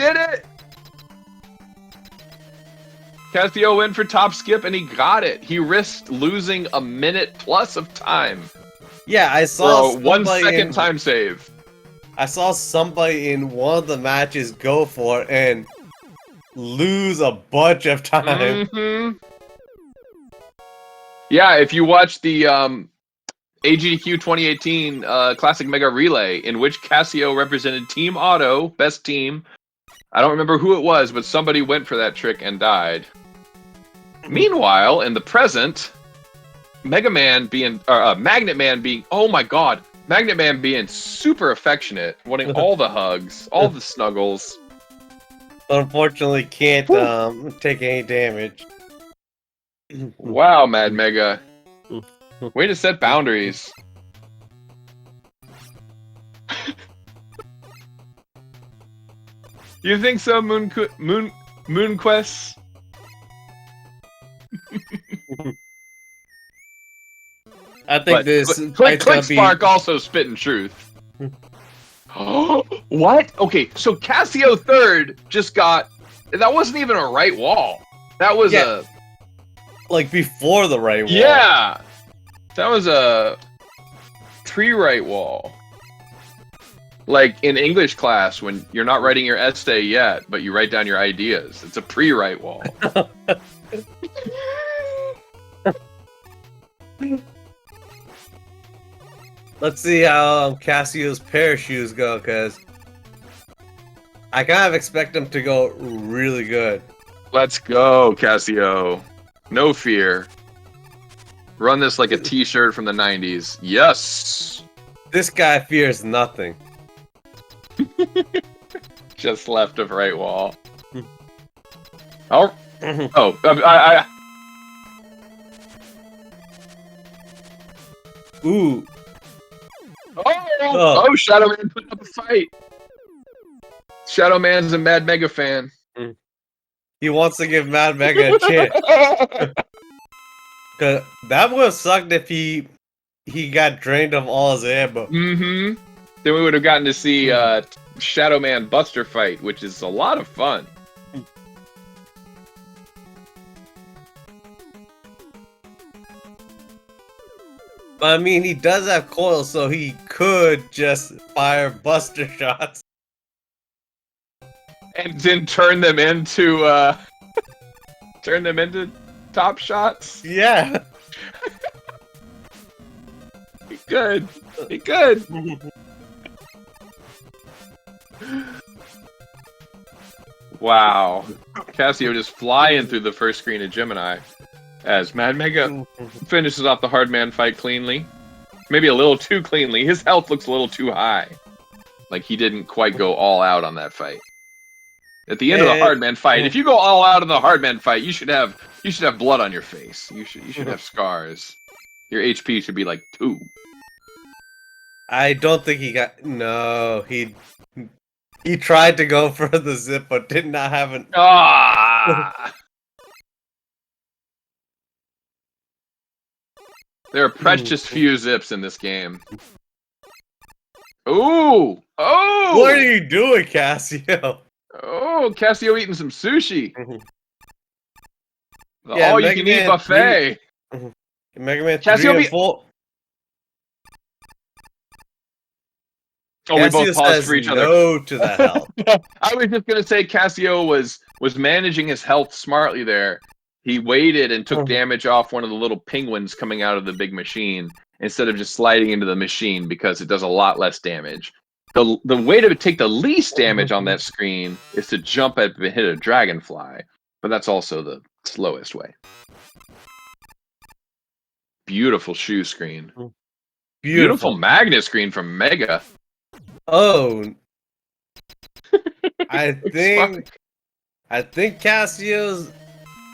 did it! Cassio went for top skip and he got it. He risked losing a minute plus of time. Yeah, I saw for a 1 second time save. I saw somebody in one of the matches go for it and lose a bunch of time. Mm-hmm. Yeah, if you watch the AGDQ 2018 Classic Mega Relay, in which Cassio represented Team Auto, best team. I don't remember who it was, but somebody went for that trick and died. Meanwhile, in the present, Magnet Man being, oh my god, Magnet Man being super affectionate, wanting all the hugs, all the snuggles. Unfortunately, can't take any damage. Wow, Mad Mega. Way to set boundaries. You think so, Moonquest? I think Click Spark also spitting truth. What? Okay, so Cassio third just got. That wasn't even a right wall. That was a. Like before the right wall. Yeah! That was a pre-right wall. Like in English class when you're not writing your essay yet, but you write down your ideas. It's a pre-right wall. Let's see how Cassio's parachutes go, because I kind of expect them to go really good. Let's go, Cassio. No fear. Run this like a t-shirt from the 90s. Yes! This guy fears nothing. Just left of right wall. Oh. Oh. Ooh. Oh, Shadow Man putting up a fight. Shadow Man's a Mad Mega fan. He wants to give Mad Mega a chance. That would have sucked if he got drained of all his ammo. Mm-hmm. Then we would have gotten to see Shadow Man Buster fight, which is a lot of fun. But I mean, he does have coils, so he could just fire Buster shots. And then turn them into top shots. Yeah. He could. He could. Wow. Cassio just flying through the first screen of Gemini as Mad Mega finishes off the hard man fight cleanly. Maybe a little too cleanly. His health looks a little too high. Like he didn't quite go all out on that fight. At the end of the hard man fight, if you go all out in the hard man fight, you should have blood on your face. You should have scars. Your HP should be like 2. I don't think he got. No, he tried to go for the zip, but did not have an. Ah! There are precious few zips in this game. Ooh! Oh! What are you doing, Cassio? Oh, Cassio eating some sushi. The Yeah, all-you-can-eat buffet. Mega Man 3 Cassio and 4. Oh, we both paused for each other. No to that health. I was just gonna say Cassio was managing his health smartly there. He waited and took damage off one of the little penguins coming out of the big machine instead of just sliding into the machine because it does a lot less damage. The way to take the least damage on that screen is to jump up and hit a dragonfly, but that's also the slowest way. Beautiful shoe screen. Beautiful magnet screen from Mega. Oh, I think Cassio's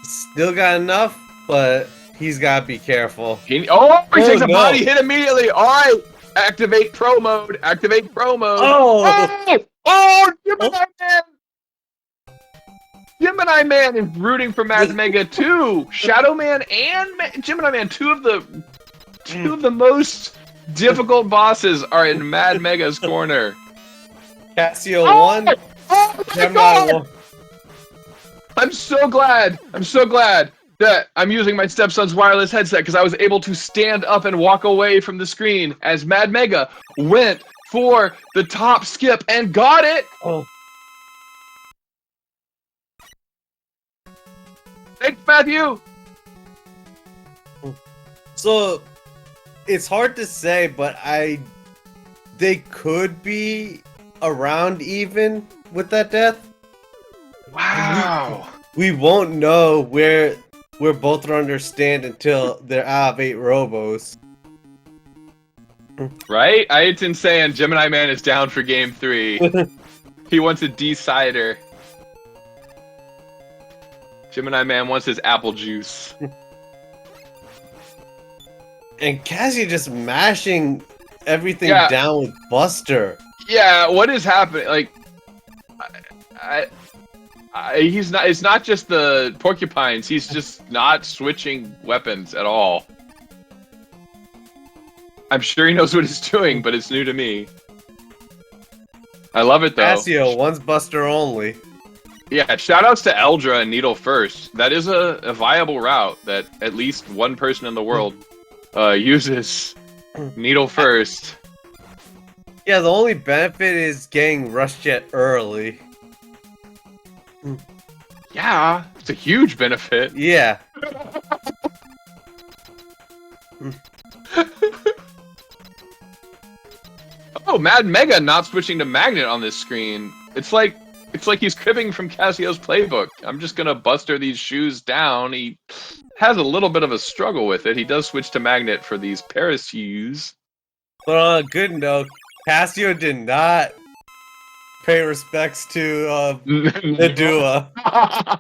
still got enough, but he's got to be careful. He takes a body hit immediately. All right, activate pro mode. Activate pro mode. Oh, Gemini Man! Gemini Man is rooting for Mad Mega too. Shadow Man and Gemini Man, two of the most difficult bosses are in Mad Mega's corner. Cassio won. Oh my Gemini god! I'm so glad. I'm so glad that I'm using my stepson's wireless headset because I was able to stand up and walk away from the screen as Mad Mega went for the top skip and got it. Oh. Thanks, Matthew. So it's hard to say, but they could be around even with that death. Wow. We won't know where both runners stand until they're out of 8 robos. Right? Ayatin saying Gemini Man is down for game 3. He wants a decider. Gemini Man wants his apple juice. And Cassie just mashing everything Yeah. down with Buster. Yeah, what is happening? Like, he's not. It's not just the porcupines. He's just not switching weapons at all. I'm sure he knows what he's doing, but it's new to me. I love it though. Cassio, one's Buster only. Yeah, shoutouts to Eldra and Needle First. That is a viable route that at least one person in the world uses. Needle First. Yeah, the only benefit is getting Rush Jet early. Yeah, it's a huge benefit. Yeah. Oh, Mad Mega not switching to Magnet on this screen. It's like he's cribbing from Cassio's playbook. I'm just gonna Buster these shoes down. He has a little bit of a struggle with it. He does switch to Magnet for these Paris shoes. But on a good note, Cassio did not pay respects to the duo. I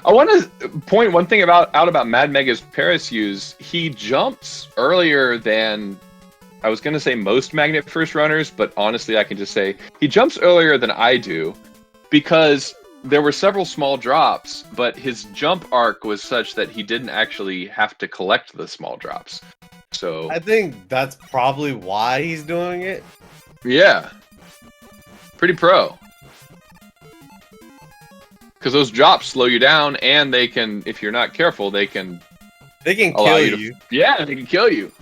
want to point one thing out about Mad Mega's Paris use. He jumps earlier than, I was going to say most Magnet First runners, but honestly I can just say he jumps earlier than I do because there were several small drops, but his jump arc was such that he didn't actually have to collect the small drops. So I think that's probably why he's doing it. yeah, pretty pro. Because those drops slow you down, and they can, if you're not careful, they can kill you you. Yeah, they can kill you.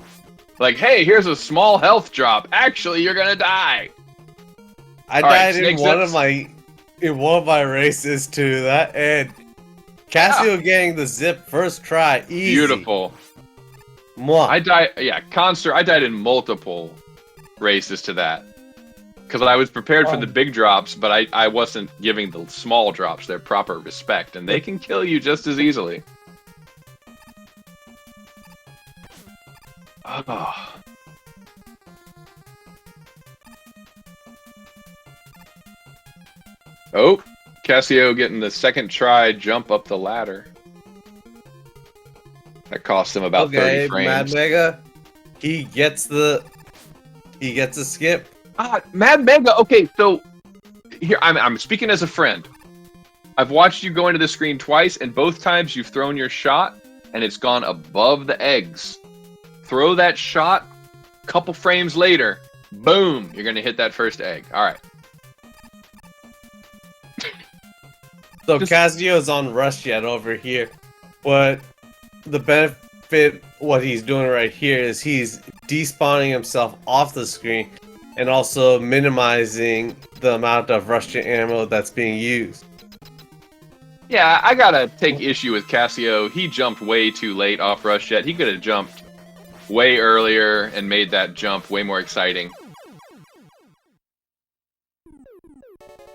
Like, hey, here's a small health drop. Actually, you're gonna die. I All right, died in one of my races to that, and Cassio getting the zip first try, easy. Beautiful. Mwah. I died in multiple races to that. Because I was prepared for the big drops, but I wasn't giving the small drops their proper respect, and they can kill you just as easily. Oh. Oh, Cassio getting the second try jump up the ladder. That cost him about 30 frames. Mad Mega, he gets a skip. Mad Mega. Okay, so here I'm speaking as a friend. I've watched you go into the screen twice, and both times you've thrown your shot, and it's gone above the eggs. Throw that shot, couple frames later, boom, you're gonna hit that first egg. All right. So Cassio's on Rush Jet over here, but the benefit what he's doing right here is he's despawning himself off the screen and also minimizing the amount of Rush Jet ammo that's being used. Yeah, I gotta take issue with Cassio. He jumped way too late off Rush Jet. He could have jumped way earlier and made that jump way more exciting.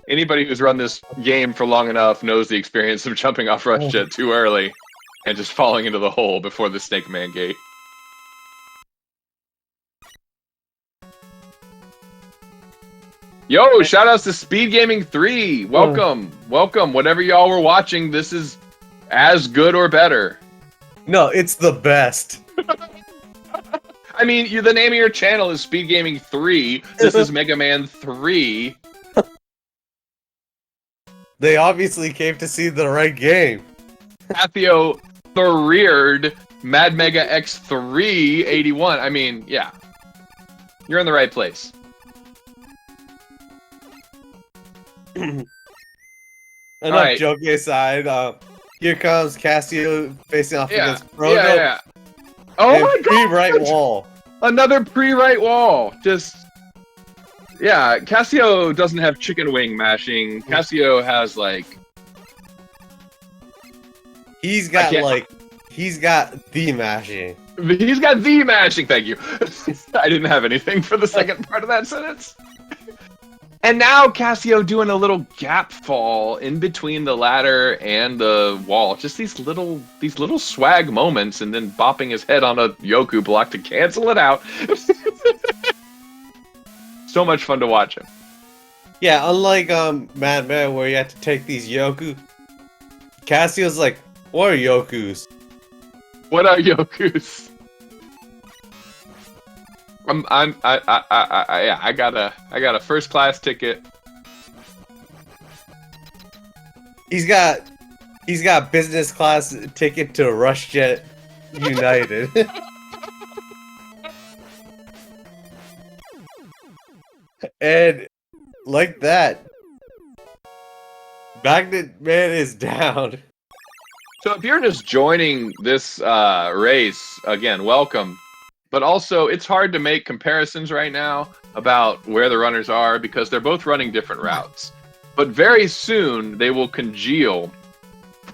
Anybody who's run this game for long enough knows the experience of jumping off Rush Jet too early and just falling into the hole before the Snake Man gate. Yo, shoutouts to SpeedGaming 3. Welcome, welcome. Whatever y'all were watching, this is as good or better. No, it's the best. I mean, the name of your channel is SpeedGaming 3. This is Mega Man 3. They obviously came to see the right game. Cassio reared MadMegaX381. I mean, yeah. You're in the right place. Enough right. joking aside. Here comes Cassio facing off Yeah. against Proto Yeah. Oh and my god! pre-right wall. Another pre-right wall. Just yeah. Cassio doesn't have chicken wing mashing. Cassio has like He's I got can't. the mashing. He's got the mashing. Thank you. I didn't have anything for the second part of that sentence. And now Cassio doing a little gap fall in between the ladder and the wall. Just these little swag moments, and then bopping his head on a Yoku block to cancel it out. So much fun to watch him. Yeah, unlike Mad Men where you have to take these Yoku, Cassio's like, what are Yokus? What are Yokus? I got a first class ticket. He's got business class ticket to RushJet United. And like that, Magnet Man is down. So if you're just joining this race, again, welcome. But also, it's hard to make comparisons right now about where the runners are because they're both running different routes. But very soon, they will congeal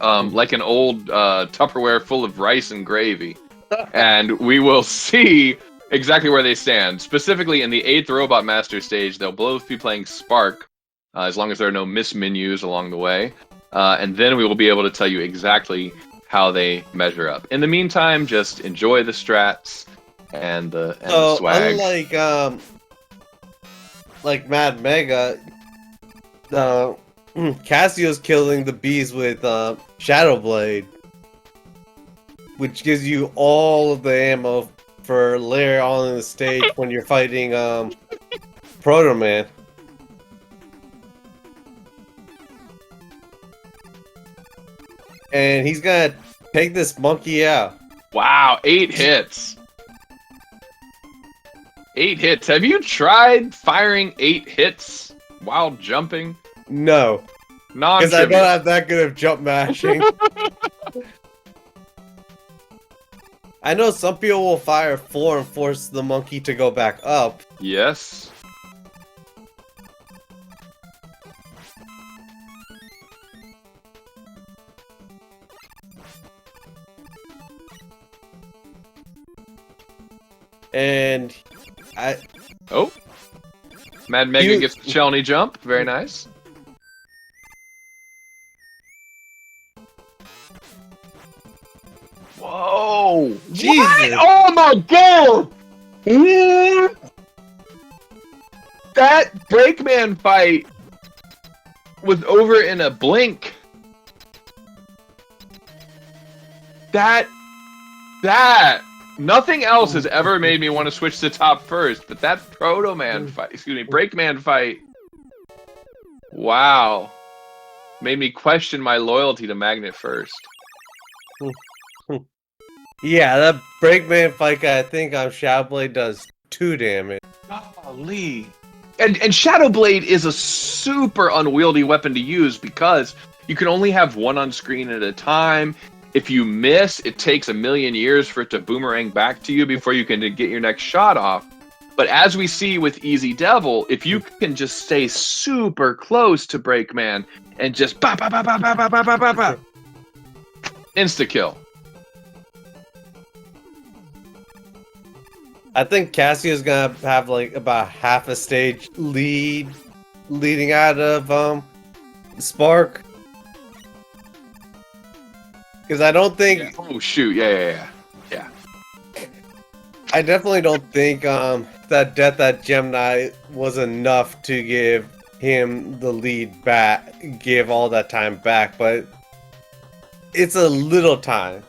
like an old Tupperware full of rice and gravy. And we will see exactly where they stand. Specifically, in the 8th Robot Master stage, they'll both be playing Spark, as long as there are no mismenus along the way. And then we will be able to tell you exactly how they measure up. In the meantime, just enjoy the strats and the swag. Unlike like Mad Mega, Cassio's killing the bees with Shadow Blade, which gives you all of the ammo for later on in the stage when you're fighting Proto Man. And he's gonna take this monkey out. Wow, 8 hits. 8 hits. Have you tried firing 8 hits while jumping? No, because I don't have that good of jump mashing. I know some people will fire 4 and force the monkey to go back up. Yes. And Oh. Mad Mega gets the Chelney jump. Very nice. Whoa! Jesus! What? Oh my god! That Breakman fight was over in a blink. That nothing else has ever made me want to switch to top first, but that Proto Man fight, Breakman fight. Wow. Made me question my loyalty to Magnet first. Yeah, that Breakman fight guy, I think Shadow Blade does 2 damage. Golly. And Shadow Blade is a super unwieldy weapon to use because you can only have one on screen at a time. If you miss, it takes a million years for it to boomerang back to you before you can get your next shot off. But as we see with Easy Devil, if you can just stay super close to Breakman and just insta-kill. I think Cassio's gonna have like about half a stage leading out of Spark. Because I don't think. Yeah. Oh shoot! Yeah. I definitely don't think that Death at Gemini was enough to give him the lead back, give all that time back, but it's a little time.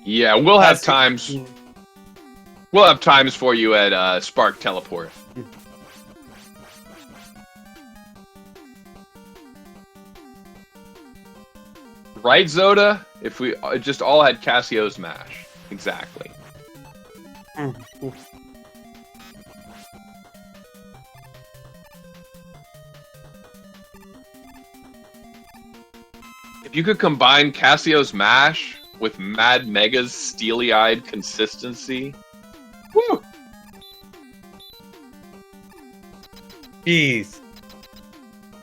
Yeah, we'll have times. We'll have times for you at Spark Teleport. Right, Zoda? If we just all had Cassio's mash. Exactly. If you could combine Cassio's mash with Mad Mega's steely-eyed consistency, woo! Jeez.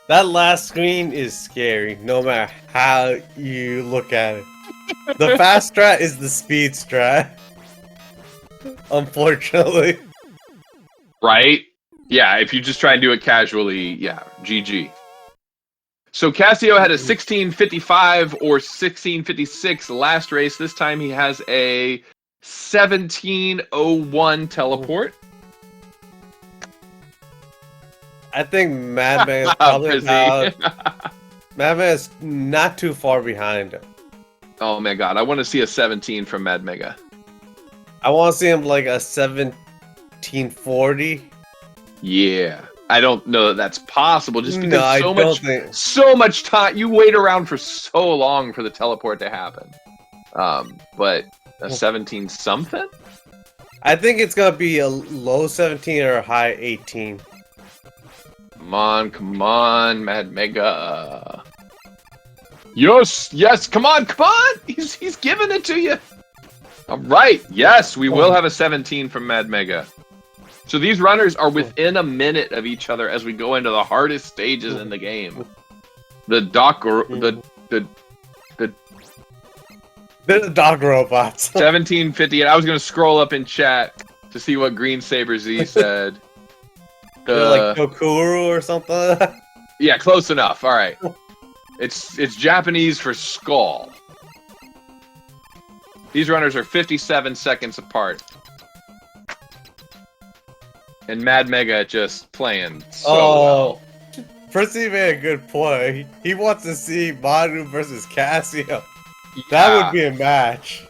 That last screen is scary, no matter how you look at it. The fast strat is the speed strat. Unfortunately. Right? Yeah, if you just try and do it casually, yeah, GG. So Cassio had a 16:55 or 16:56 last race. This time he has a 17:01 teleport. I think Madman is probably about... Madman is not too far behind him. Oh my god, I want to see a 17 from Mad Mega. I want to see him like a 1740. Yeah. I don't know that that's possible just because No, so much time. You wait around for so long for the teleport to happen. But a 17 something? I think it's going to be a low 17 or a high 18. Come on, Mad Mega. Yes, come on. He's giving it to you. All right, yes, we will have a 17 from Mad Mega. So these runners are within a minute of each other as we go into the hardest stages in the game. The dock robots. 1750. I was gonna scroll up in chat to see what Green Saber Z said. Like Kokuru or something. Yeah, close enough. All right. It's Japanese for skull. These runners are 57 seconds apart. And Mad Mega just playing so well. Percy made a good point. He wants to see Manu versus Cassio. That would be a match.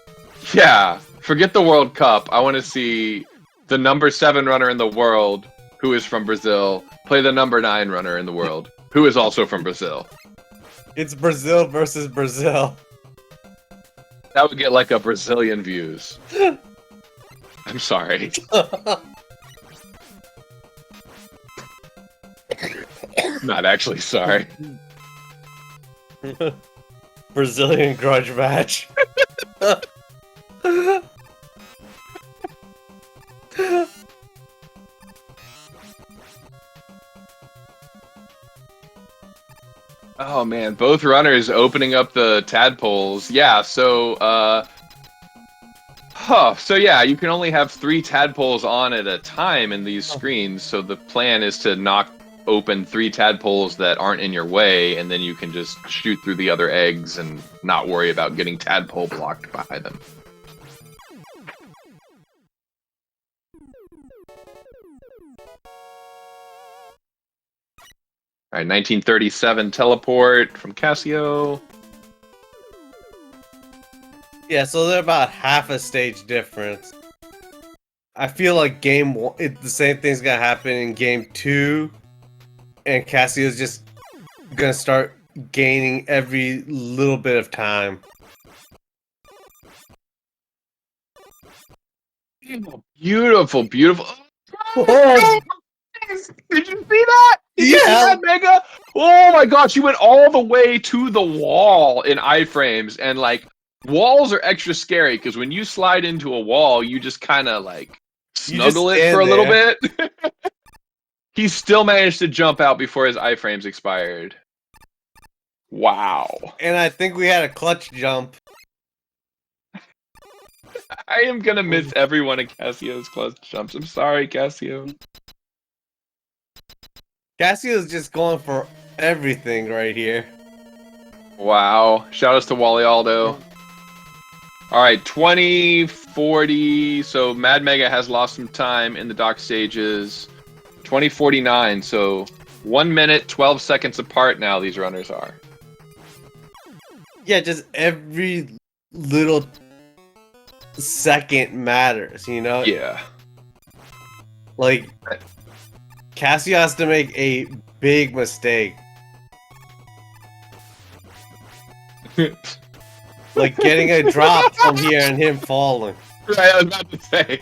Yeah. Forget the World Cup. I want to see the number 7 runner in the world, who is from Brazil, play the number 9 runner in the world, who is also from Brazil. It's Brazil versus Brazil. That would get like a Brazilian views. I'm sorry. Not actually sorry. Brazilian grudge match. Oh man, both runners opening up the tadpoles. Yeah, so so yeah, you can only have 3 tadpoles on at a time in these screens. So the plan is to knock open 3 tadpoles that aren't in your way, and then you can just shoot through the other eggs and not worry about getting tadpole blocked by them. All right, 1937 teleport from Cassio. Yeah, so they're about half a stage difference. I feel like game 1, the same thing's gonna happen in game 2, and Cassio's just gonna start gaining every little bit of time. Beautiful, beautiful. Oh. Did you see that? Did you see that, Mega? Oh my gosh, you went all the way to the wall in iframes, and like walls are extra scary because when you slide into a wall, you just kind of like snuggle it for a little bit. He still managed to jump out before his iframes expired. Wow. And I think we had a clutch jump. I am gonna miss every one of Cassio's clutch jumps. I'm sorry, Cassio. Cassio's just going for everything right here. Wow. Shout outs to Wally Aldo. Alright, 2040. So Mad Mega has lost some time in the dock stages. 2049. So 1 minute, 12 seconds apart now, these runners are. Yeah, just every little second matters, you know? Yeah. Like, Cassio has to make a big mistake. Like getting a drop from here and him falling. Right, I was about to say.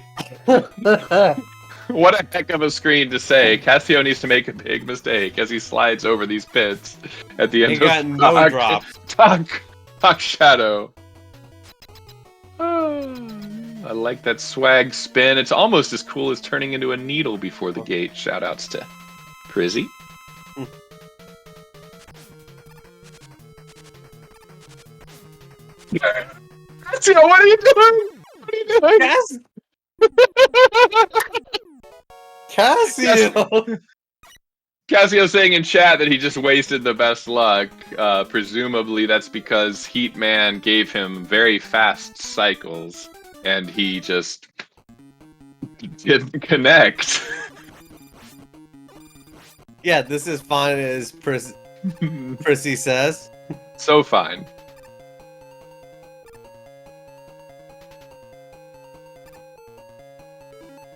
What a heck of a screen to say. Cassio needs to make a big mistake as he slides over these pits at the end He got of no drops. Talk Shadow. I like that swag spin. It's almost as cool as turning into a needle before the gate. Shoutouts to Prizzy. Cassio, what are you doing? What are you doing? Cassio! Cassio saying in chat that he just wasted the best luck. Presumably that's because Heat Man gave him very fast cycles, and he just didn't connect. Yeah, this is fine as Prissy says. So fine.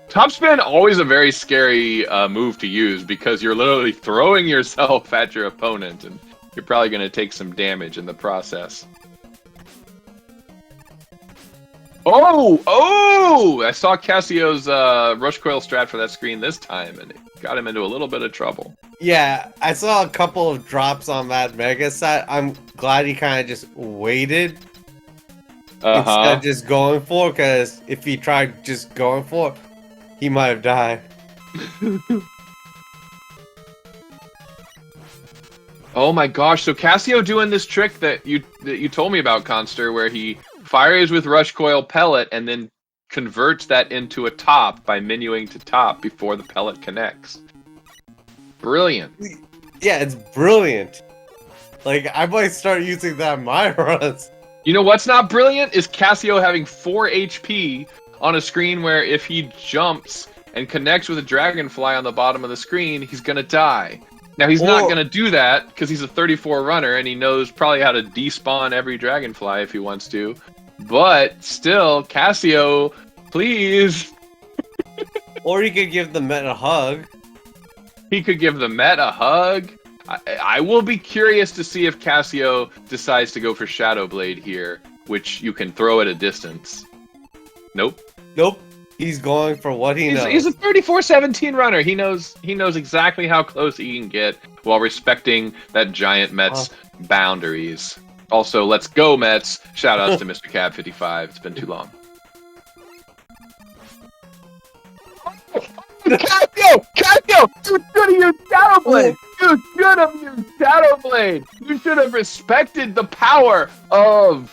Topspin, always a very scary move to use because you're literally throwing yourself at your opponent and you're probably going to take some damage in the process. Oh! I saw Cassio's rush coil strat for that screen this time and it got him into a little bit of trouble. Yeah, I saw a couple of drops on that Mega side. I'm glad he kind of just waited instead of just going for it, because if he tried just going for it, he might have died. Oh my gosh, so Cassio doing this trick that you told me about, Conster, where he fires with rush coil pellet and then converts that into a top by menuing to top before the pellet connects. Brilliant. Yeah, it's brilliant. Like, I might start using that in my runs. You know what's not brilliant is Cassio having 4 HP on a screen where if he jumps and connects with a dragonfly on the bottom of the screen, he's gonna die. Now he's not gonna do that because he's a 34 runner and he knows probably how to despawn every dragonfly if he wants to. But still, Cassio, please. Or he could give the Met a hug. He could give the Met a hug. I will be curious to see if Cassio decides to go for Shadow Blade here, which you can throw at a distance. Nope. Nope. He's going for what he knows. He's a 34-17 runner. He knows exactly how close he can get while respecting that giant Mets boundaries. Also, let's go Mets. Shout outs to Mr. Cab 55. It's been too long. Cassio! You should have used Shadow Blade! You should have used Shadow Blade! You should have respected the power of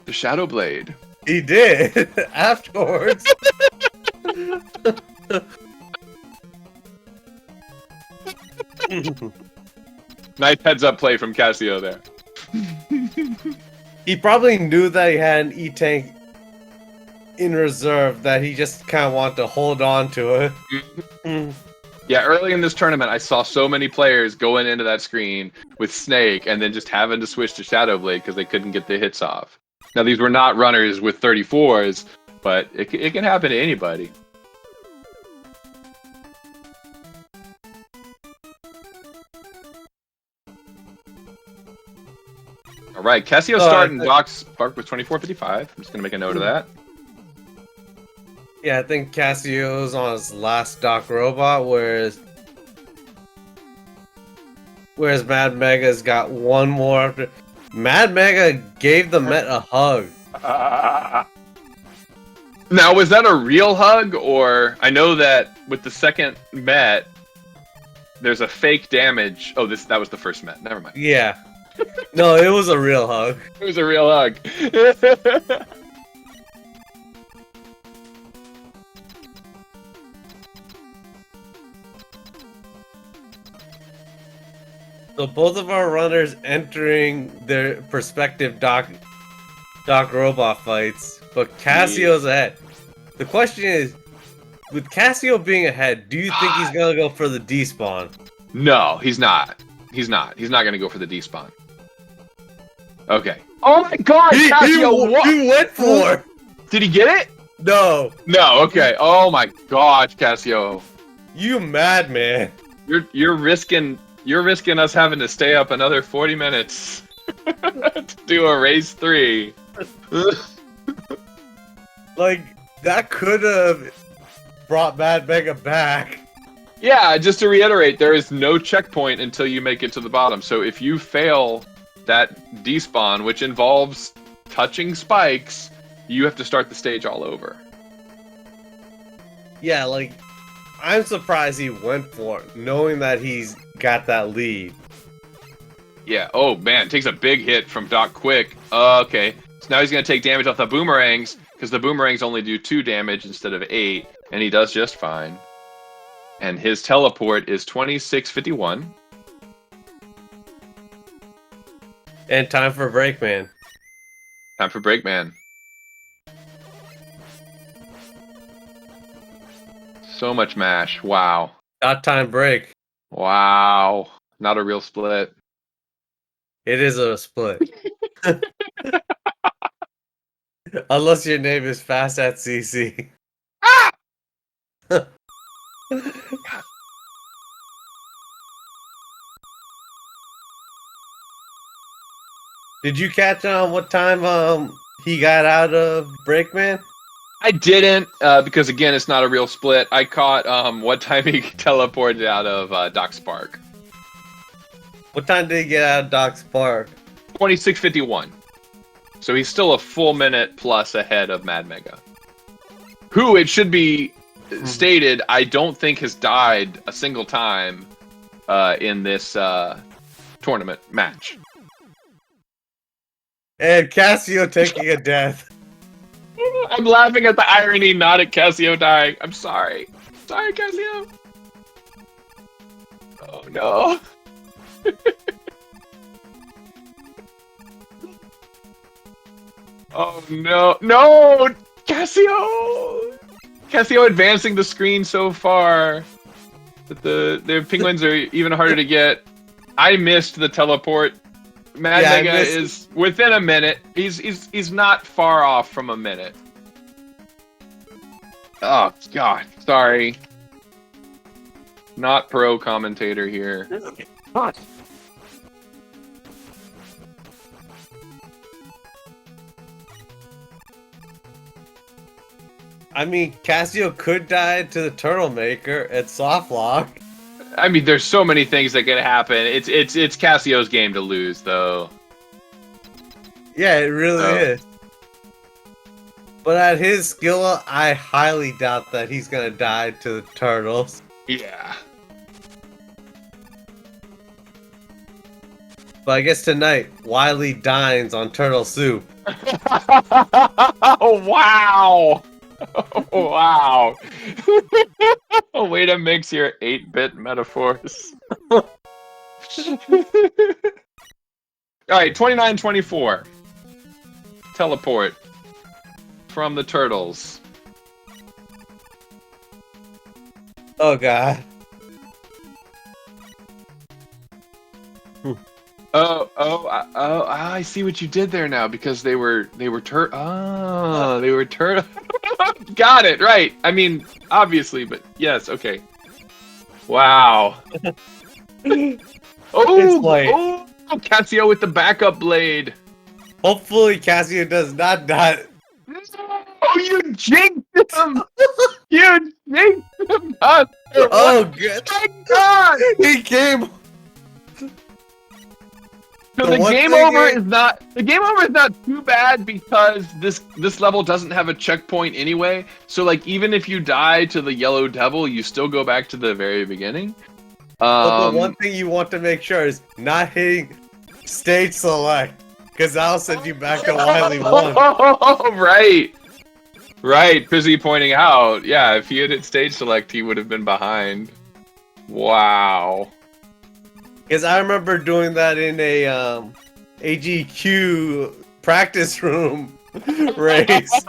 the Shadow Blade. He did afterwards. Nice heads up play from Cassio there. He probably knew that he had an E-Tank in reserve, that he just kind of wanted to hold on to it. Yeah, early in this tournament, I saw so many players going into that screen with Snake and then just having to switch to Shadow Blade because they couldn't get the hits off. Now, these were not runners with 34s, but it can happen to anybody. All right, Cassio starting Doc Spark with 24.55. I'm just going to make a note of that. Yeah, I think Cassio's on his last Doc Robot, whereas Mad Mega's got one more after. Mad Mega gave the Met a hug. Now, was that a real hug, or I know that with the second Met, there's a fake damage. Oh, that was the first Met. Never mind. Yeah. No, it was a real hug. It was a real hug. So both of our runners entering their prospective Doc Robot fights, but Cassio's ahead. The question is, with Cassio being ahead, do you think he's gonna go for the despawn? No, he's not. He's not gonna go for the despawn. Okay. Oh my God, Cassio! He went for. Did he get it? No. No. Okay. Oh my gosh, Cassio! You madman! You're risking us having to stay up another 40 minutes to do a race 3. Like, that could have brought Mad Mega back. Yeah, just to reiterate, there is no checkpoint until you make it to the bottom. So if you fail that despawn, which involves touching spikes, you have to start the stage all over. Yeah, like, I'm surprised he went for it, knowing that he's got that lead. Yeah, oh man, takes a big hit from Doc Quick. Okay, so now he's going to take damage off the boomerangs, because the boomerangs only do 2 damage instead of 8, and he does just fine. And his teleport is 2651. And time for break, man. Time for break, man. So much mash. Wow. Dot time break. Wow. Not a real split. It is a split. Unless your name is Fast at CC. Ah! Did you catch on what time he got out of Breakman? I didn't, because again, it's not a real split. I caught what time he teleported out of Doc Spark. What time did he get out of Doc Spark? 2651. So he's still a full minute plus ahead of Mad Mega. Who, it should be stated, I don't think has died a single time in this tournament match. And Cassio taking a death. I'm laughing at the irony, not at Cassio dying. I'm sorry. Sorry, Cassio. Oh, no. Oh, no. No! Cassio! Cassio advancing the screen so far that the penguins are even harder to get. I missed the teleport. Mad Mega is within a minute. He's not far off from a minute. Oh God, sorry. Not pro commentator here. What? I mean, Cassio could die to the Turtle Maker at Softlock. I mean, there's so many things that can happen. It's Cassio's game to lose, though. Yeah, it really is. But at his skill, I highly doubt that he's gonna die to the turtles. Yeah. But I guess tonight, Wiley dines on turtle soup. Oh, wow! Oh, wow! Way to mix your 8-bit metaphors. Alright, 29-24. Teleport. From the turtles. Oh god. I see what you did there now, because they were turtle. Got it, right. I mean, obviously, but yes, okay. Wow. Oh, Cassio with the backup blade. Hopefully Cassio does not die. Oh, you jinxed him! You jinxed him! Oh, good. Thank God! He came. So the game over is not too bad, because this level doesn't have a checkpoint anyway. So like, even if you die to the yellow devil, you still go back to the very beginning. But the one thing you want to make sure is not hitting stage select, because that'll send you back to Wily 1. Oh, right. Fizzy pointing out, yeah, if he had hit stage select, he would have been behind. Wow. Because I remember doing that in a AGQ practice room race.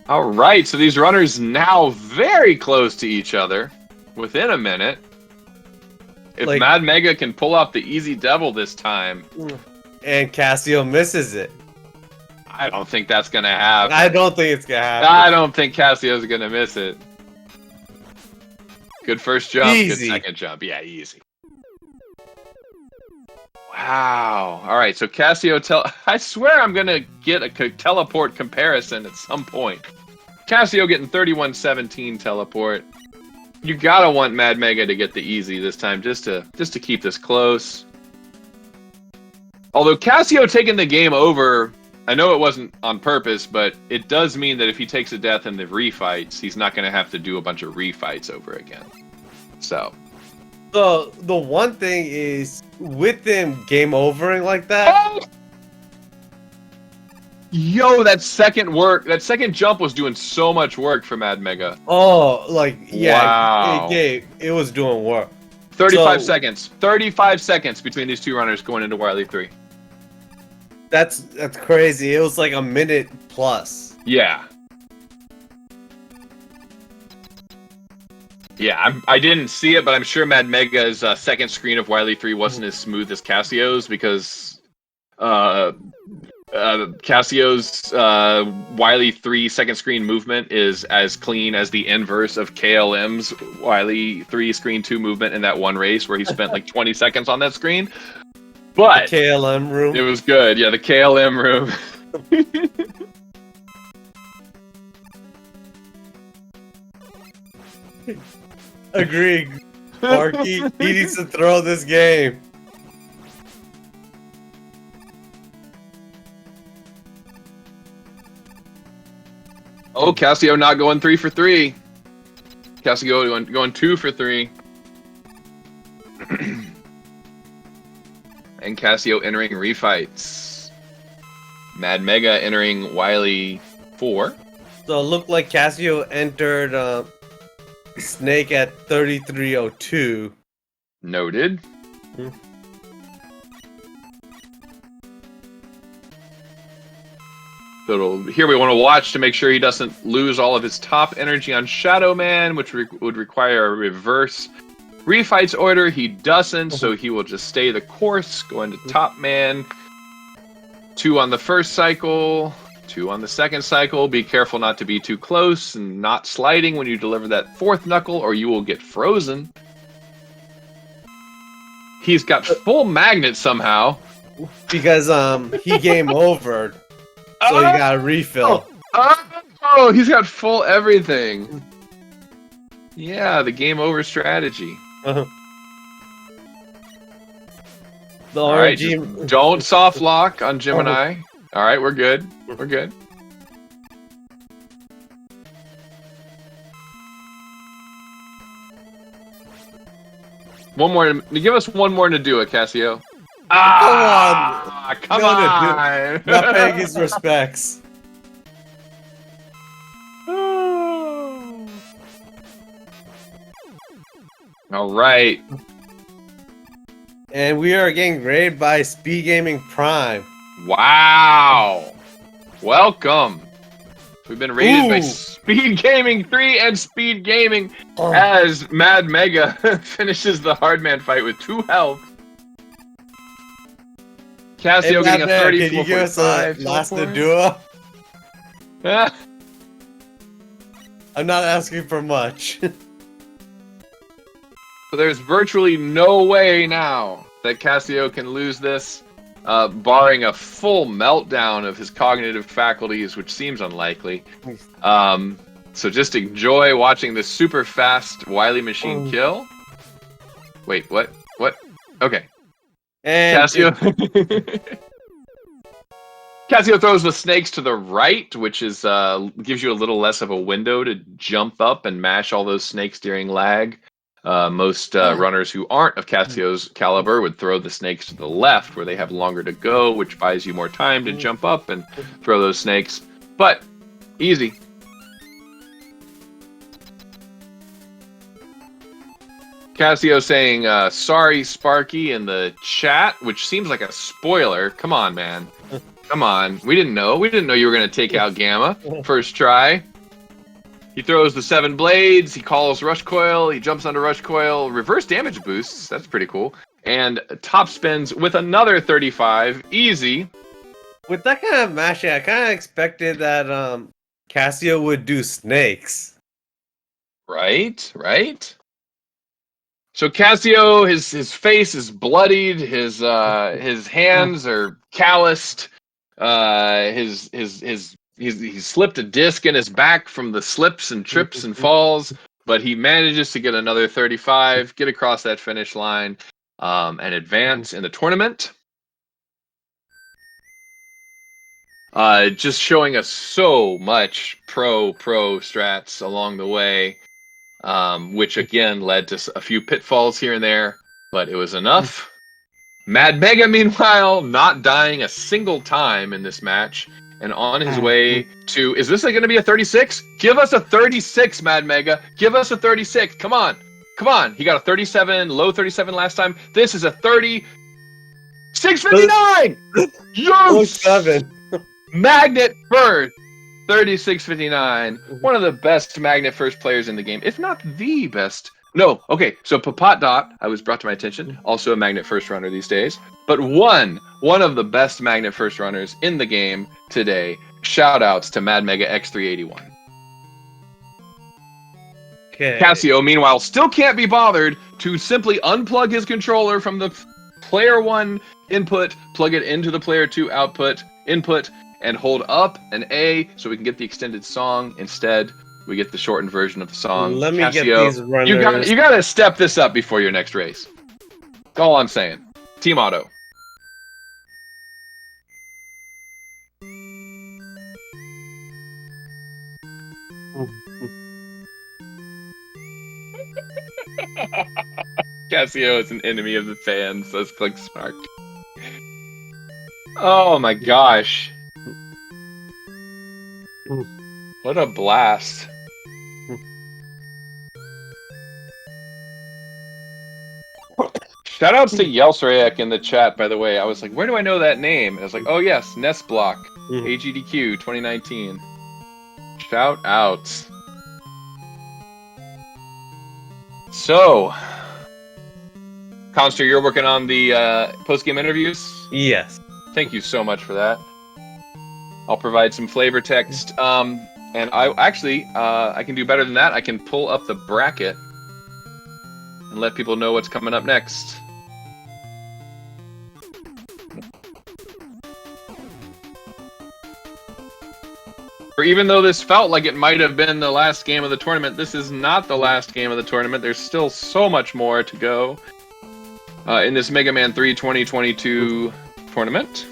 All right, so these runners now very close to each other, within a minute. If Like, Mad Mega can pull off the easy devil this time, and Cassio misses it. I don't think that's gonna happen. I don't think it's gonna happen. I don't think Cassio's gonna miss it. Good first jump, Easy. good second jump. Yeah, easy. Wow. All right, so Cassio I swear I'm going to get a teleport comparison at some point. Cassio getting 31-17 teleport. You got to want Mad Mega to get the easy this time just to keep this close. Although Cassio taking the game over, I know it wasn't on purpose, but it does mean that if he takes a death in the refights, he's not going to have to do a bunch of refights over again. So the one thing is with them game overing like that. Oh! Yo, that second jump was doing so much work for Mad Mega. Oh, like yeah, wow. it was doing work. 35 seconds. 35 seconds between these two runners going into Wily 3. That's crazy. It was like a minute plus. Yeah. Yeah, I didn't see it, but I'm sure Mad Mega's second screen of Wily 3 wasn't as smooth as Cassio's because Cassio's Wily 3 second screen movement is as clean as the inverse of KLM's Wily 3 screen 2 movement in that one race where he spent like 20 seconds on that screen. But the KLM room. It was good. Yeah, the KLM room. Agreed. Marky, he needs to throw this game. Oh, Cassio not going 3 for 3. Cassio going 2 for 3. And Cassio entering refights. Mad Mega entering Wily 4. So it looked like Cassio entered Snake at 3302. Noted. So here we want to watch to make sure he doesn't lose all of his top energy on Shadow Man, which would require a reverse refights order. He doesn't, so he will just stay the course, go into Top Man. 2 on the first cycle, 2 on the second cycle. Be careful not to be too close and not sliding when you deliver that 4th knuckle, or you will get frozen. He's got full magnet somehow. Because he game over. So he got a refill. Oh, he's got full everything. Yeah, the game over strategy. The All right, just don't soft lock on Gemini. All right, we're good. We're good. One more. Give us one more to do it, Cassio. Come on! Not paying his respects. All right. And we are getting raided by SpeedGaming Prime. Wow! Welcome. We've been raided by SpeedGaming 3 and SpeedGaming as Mad Mega finishes the Hardman fight with 2 health. Cassio getting a 34.5. Can you give us a last duo? I'm not asking for much. So there's virtually no way now that Cassio can lose this, barring a full meltdown of his cognitive faculties, which seems unlikely. So just enjoy watching this super fast Wily machine kill. Wait, what? What? Okay. And Cassio. Cassio throws the snakes to the right, which is gives you a little less of a window to jump up and mash all those snakes during lag. Most runners who aren't of Cassio's caliber would throw the snakes to the left, where they have longer to go, which buys you more time to jump up and throw those snakes. But easy. Cassio saying, sorry, Sparky, in the chat, which seems like a spoiler. Come on, man. Come on. We didn't know. We didn't know you were going to take out Gamma. First try. He throws the 7 blades. He calls Rush Coil. He jumps onto Rush Coil. Reverse damage boosts. That's pretty cool. And top spins with another 35. Easy. With that kind of mashing, I kind of expected that Cassio would do snakes. Right? Right? So Cassio, his face is bloodied, his hands are calloused, he's slipped a disc in his back from the slips and trips and falls, but he manages to get another 35, get across that finish line, and advance in the tournament. Just showing us so much pro strats along the way. Which again led to a few pitfalls here and there, but it was enough. MadMega, meanwhile, not dying a single time in this match, and on his way to... Is this going to be a 36? Give us a 36, MadMega. Give us a 36. Come on. Come on. He got a 37, low 37 last time. This is a 30... 659! Yes! 7. Magnet first. 3659, one of the best Magnet first players in the game, if not the best. No, okay, so Papat Dot, I was brought to my attention, also a Magnet first runner these days, but one of the best Magnet first runners in the game today. Shout outs to MadMegaX381. Okay. Cassio, meanwhile, still can't be bothered to simply unplug his controller from the player 1 input, plug it into the player 2 input, and hold up an A so we can get the extended song. Instead, we get the shortened version of the song. Let me Cassio, get these runners. You gotta step this up before your next race. That's all I'm saying. Team Auto. Cassio is an enemy of the fans, says ClickSpark. Oh my gosh. What a blast. Shoutouts to Yelsrayak in the chat, by the way. I was like, where do I know that name? And I was like, oh yes, Nest Block, AGDQ 2019. Shout outs. So, Conster, you're working on the post-game interviews? Yes. Thank you so much for that. I'll provide some flavor text. And I can do better than that. I can pull up the bracket and let people know what's coming up next. For even though this felt like it might have been the last game of the tournament, this is not the last game of the tournament. There's still so much more to go in this Mega Man 3 2022 tournament.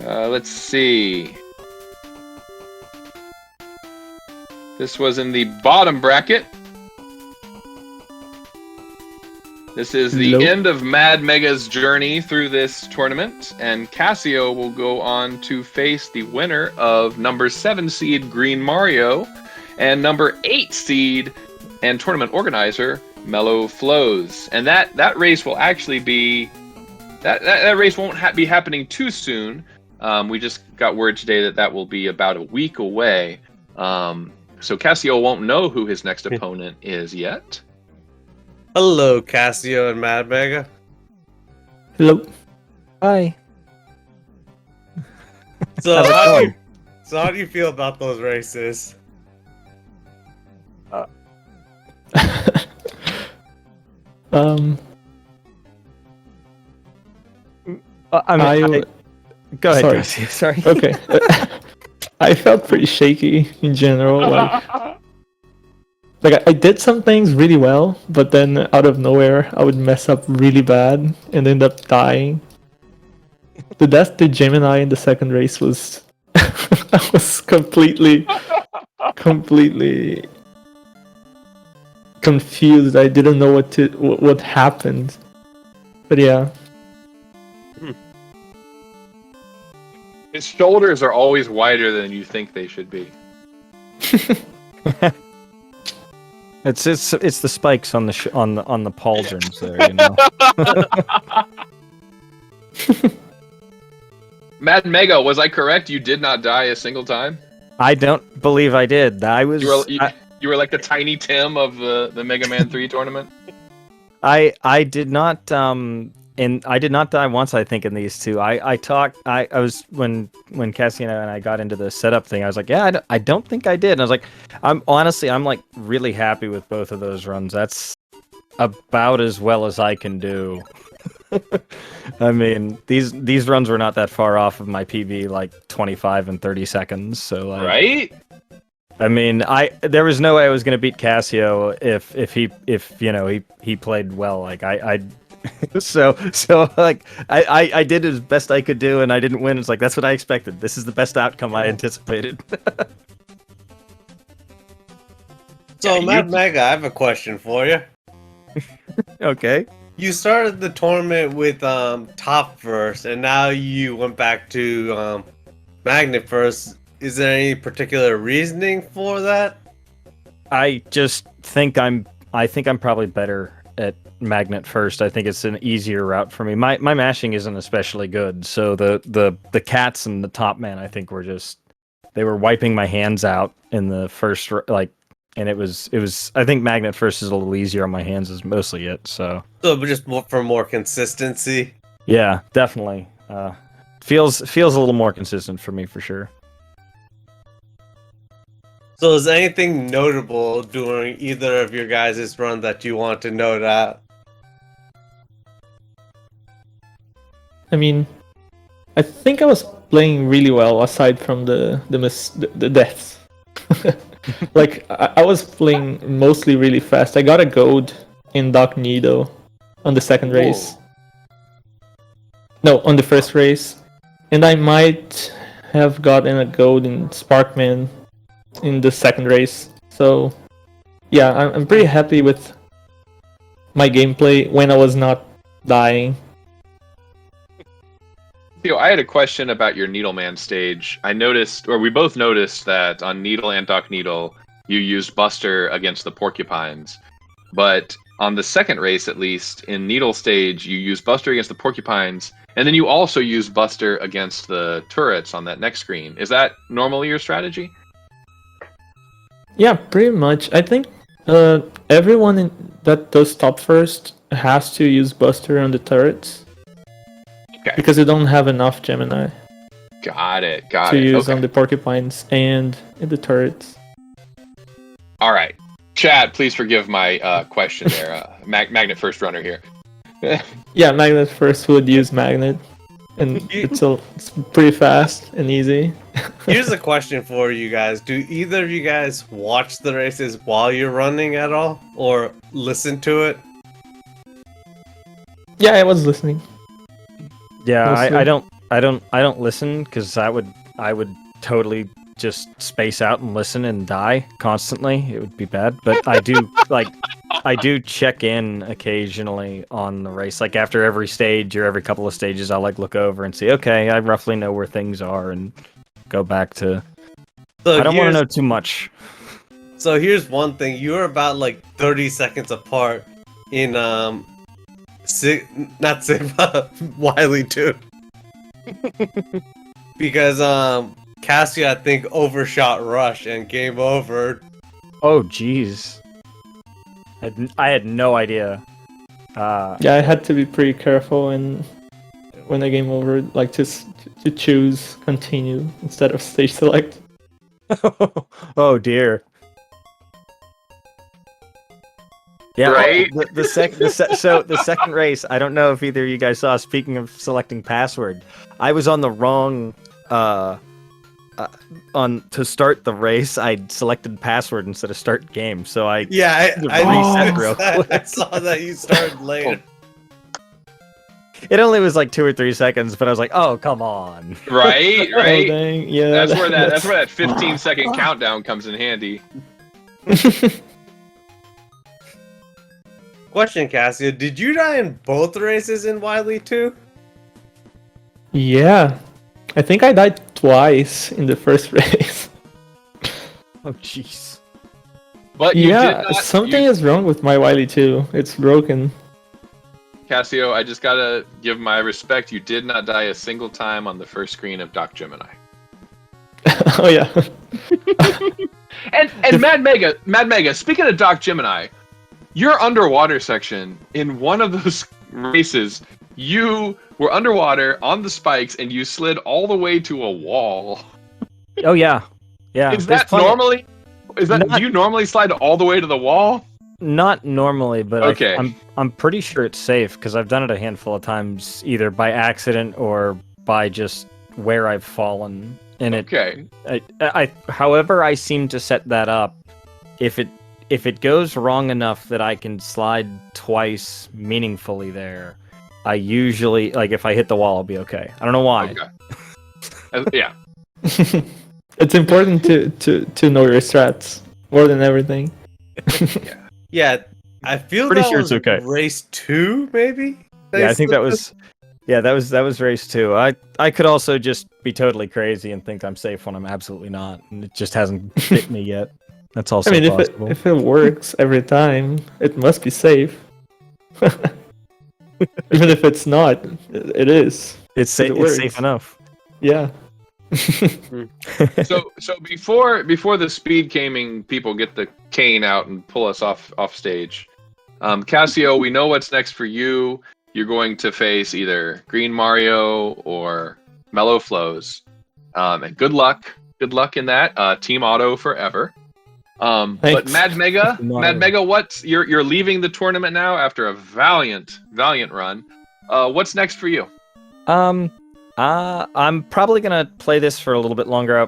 Let's see. This was in the bottom bracket. This is the end of MadMega's journey through this tournament, and Cassio will go on to face the winner of number 7 seed Green Mario and number 8 seed and tournament organizer Mellow Flows. And that race will actually be that race won't be happening too soon. We just got word today that will be about a week away. So Cassio won't know who his next opponent is yet. Hello, Cassio and MadMega. Hello. Hi. So how do you feel about those races? Go ahead, Cassio. Sorry. Okay. I felt pretty shaky in general. Like I did some things really well, but then out of nowhere, I would mess up really bad and end up dying. The death to Gemini in the second race was... I was completely confused. I didn't know what happened. But yeah. His shoulders are always wider than you think they should be. It's the spikes on the pauldrons there, you know. MadMega, was I correct? You did not die a single time? I don't believe I did. You were like the Tiny Tim of the Mega Man 3 tournament? I did not and I did not die once. I think in these two, I was when Cassiano and I got into the setup thing. I was like, yeah, I don't think I did. And I was like, I'm like really happy with both of those runs. That's about as well as I can do. I mean, these runs were not that far off of my PB, like 25 and 30 seconds. So like, Right? I mean, there was no way I was gonna beat Cassio if he played well. Like I so like I did as best I could do, and I didn't win. It's like that's what I expected. This is the best outcome I anticipated. So, Mad Mega, I have a question for you. Okay. You started the tournament with top first, and now you went back to Magnet first. Is there any particular reasoning for that? I just think I'm probably better at Magnet first. I think it's an easier route for me. My mashing isn't especially good, so the cats and the top man I think they were wiping my hands out in the first and it was I think Magnet first is a little easier on my hands is mostly it. So just for more consistency. Yeah, definitely. Feels a little more consistent for me for sure. So is anything notable during either of your guys' run that you want to note out? I mean, I think I was playing really well aside from the deaths. Like I was playing mostly really fast. I got a gold in Doc Nido on the second race. No, on the first race, and I might have gotten a gold in Sparkman in the second race. So yeah, I'm pretty happy with my gameplay when I was not dying. Theo, I had a question about your Needleman stage. I noticed, or we both noticed, that on Needle and Doc Needle, you used Buster against the Porcupines. But on the second race, at least, in Needle stage, you used Buster against the Porcupines, and then you also used Buster against the turrets on that next screen. Is that normally your strategy? Yeah, pretty much. I think everyone that does top first has to use Buster on the turrets. Okay. Because you don't have enough Gemini Got it. to use on the Porcupines and in the turrets. All right. Chad, please forgive my question there. Magnet first runner here. Yeah, Magnet first would use Magnet. And it's pretty fast and easy. Here's a question for you guys. Do either of you guys watch the races while you're running at all? Or listen to it? Yeah, I was listening. Yeah, Mostly. I don't listen because I would totally just space out and listen and die constantly. It would be bad. But I do I do check in occasionally on the race. Like after every stage or every couple of stages, I'll look over and see, okay, I roughly know where things are and go back to. So I don't want to know too much. So here's one thing. You're about 30 seconds apart in not Sigma, Wily 2. Because Cassia, I think, overshot Rush and game over. Oh, jeez. I had no idea. Yeah, I had to be pretty careful and when I game over, to choose continue instead of stage select. Oh dear. Yeah, Right? So the second race, I don't know if either of you guys saw. Speaking of selecting password, I was on the wrong. To start the race, I selected password instead of start game. So I reset real quick. I saw that you started later. It only was 2 or 3 seconds, but I was like, oh come on. Right. Oh, dang. Yeah, That's where that 15-second countdown comes in handy. Question, Cassia, did you die in both races in Wily 2? Yeah. I think I died twice in the first race. Oh jeez. But you did Yeah, not, something is wrong with my Wily 2. It's broken. Cassio, I just gotta give my respect. You did not die a single time on the first screen of Doc Gemini. Oh yeah. And Mad Mega. Speaking of Doc Gemini, your underwater section in one of those races you were underwater on the spikes and you slid all the way to a wall. Oh yeah, yeah. Is there's that plenty- normally? Is that Not- do you normally slide all the way to the wall? Not normally, but Okay. I'm pretty sure it's safe because I've done it a handful of times, either by accident or by just where I've fallen. And Okay. however I seem to set that up, if it goes wrong enough that I can slide twice meaningfully there, I usually if I hit the wall, I'll be okay. I don't know why. Okay. Yeah. It's important to know your strats more than everything. Yeah, I feel Pretty that sure was it's okay. race 2, maybe. Yeah, I think that was. Yeah, that was race 2. I could also just be totally crazy and think I'm safe when I'm absolutely not, and it just hasn't bit me yet. That's also I mean, possible. if it works every time, it must be safe. Even if it's not, it is. It's safe. it It's works. safe enough. Yeah. So before the SpeedGaming people get the cane out and pull us off stage, Cassio, we know what's next for you. You're going to face either Green Mario or Mellow Flows, and good luck in that. Team Auto forever. But Thanks. MadMega, what's you're leaving the tournament now after a valiant run. What's next for you? I'm probably gonna play this for a little bit longer.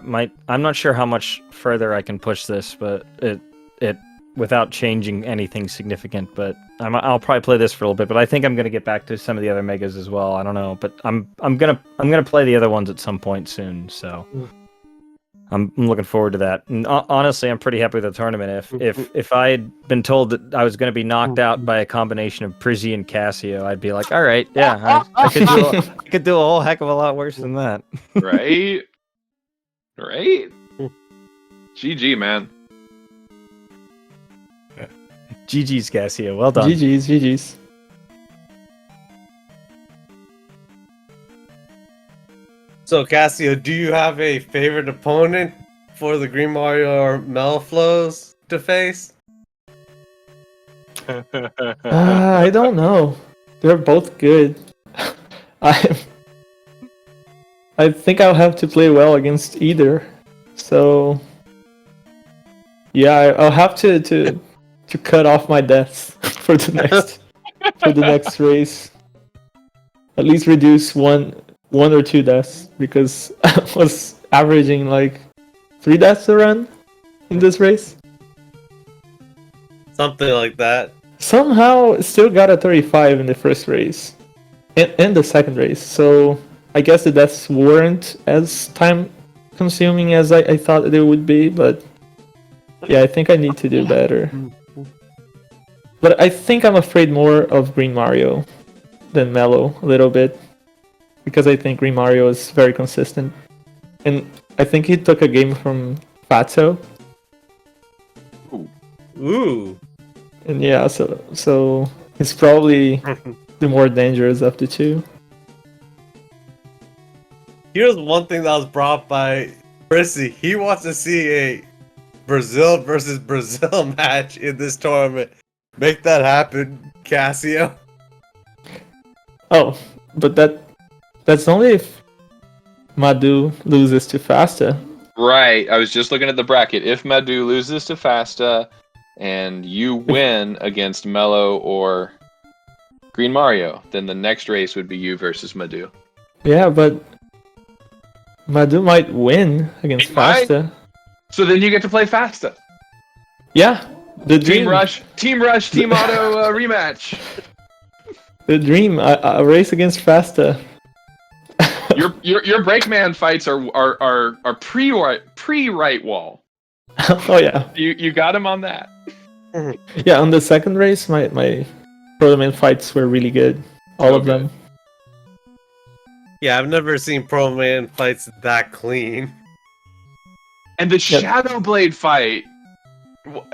I'm not sure how much further I can push this, but it without changing anything significant. But I'll probably play this for a little bit. But I think I'm gonna get back to some of the other megas as well. I don't know, but I'm gonna play the other ones at some point soon. So I'm looking forward to that. And honestly, I'm pretty happy with the tournament. If I had been told that I was going to be knocked out by a combination of Prizzy and Cassio, I'd be like, all right, yeah, I could do a whole heck of a lot worse than that. Right? Right? GG, man. GG's, Cassio. Well done. GG's. So, Cassio, do you have a favorite opponent for the Green Mario or Melflows to face? I don't know. They're both good. I think I'll have to play well against either. So yeah, I'll have to cut off my deaths for the next race. At least reduce one or two deaths, because I was averaging like 3 deaths a run in this race. Something like that. Somehow still got a 35 in the first race and the second race, so I guess the deaths weren't as time consuming as I thought they would be, but yeah, I think I need to do better. But I think I'm afraid more of Green Mario than Mellow a little bit, because I think Green Mario is very consistent, and I think he took a game from Fatso. Ooh. And yeah, so it's probably the more dangerous of the two. Here's one thing that was brought by Prissy. He wants to see a Brazil versus Brazil match in this tournament. Make that happen, Cassio. Oh, but that's only if Madu loses to Fasta. Right. I was just looking at the bracket. If Madu loses to Fasta and you win against Mello or Green Mario, then the next race would be you versus Madu. Yeah, but Madu might win against He might. Fasta. So then you get to play Fasta. Yeah, the dream. Team Auto rematch. The dream. A race against Fasta. Your Breakman fights are pre-right wall. Oh yeah. You got him on that. Yeah, on the second race, my tournament fights were really good. All of them. Yeah, I've never seen Pro Man fights that clean. And the Shadow Blade fight,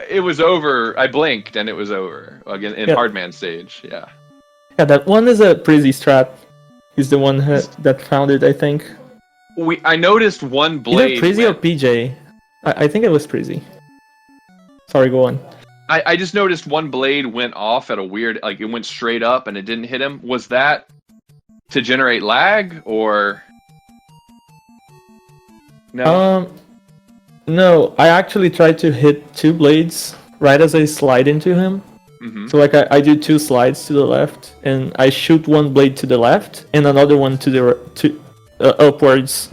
it was over. I blinked and it was over again in Hardman stage. Yeah. Yeah, that one is a Prizzy strat. He's the one that found it, I think. I noticed one blade. Either Prizzy or PJ. I think it was Prizzy. Sorry, go on. I just noticed one blade went off at a weird, like it went straight up and it didn't hit him. Was that to generate lag, or no? No, I actually tried to hit 2 blades right as I slide into him. Mm-hmm. So like I do 2 slides to the left, and I shoot 1 blade to the left and another one to the upwards.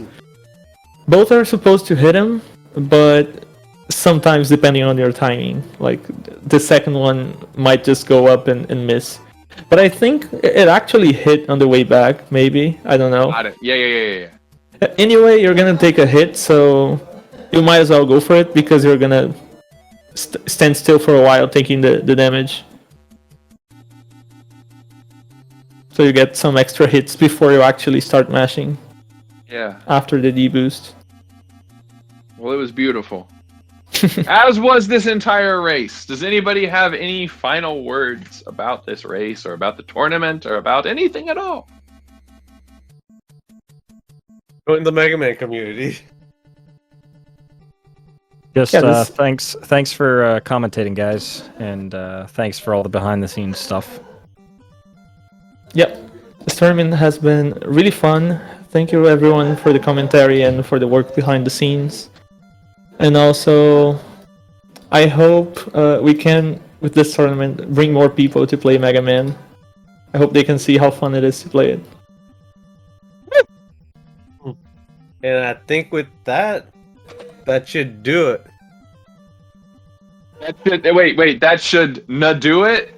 Both are supposed to hit him, but sometimes depending on your timing, like the second one might just go up and miss. But I think it actually hit on the way back. Maybe, I don't know. Got it. Yeah. Anyway, you're gonna take a hit, so you might as well go for it because you're gonna stand still for a while taking the damage. So you get some extra hits before you actually start mashing Yeah. after the D-boost. Well, it was beautiful. As was this entire race. Does anybody have any final words about this race or about the tournament or about anything at all? Join the Mega Man community. Just Yeah, thanks for commentating, guys, and thanks for all the behind the scenes stuff. Yep, this tournament has been really fun. Thank you everyone for the commentary and for the work behind the scenes. And also, I hope we can, with this tournament, bring more people to play Mega Man. I hope they can see how fun it is to play it. And I think with that should do it. That should, wait, that should not do it?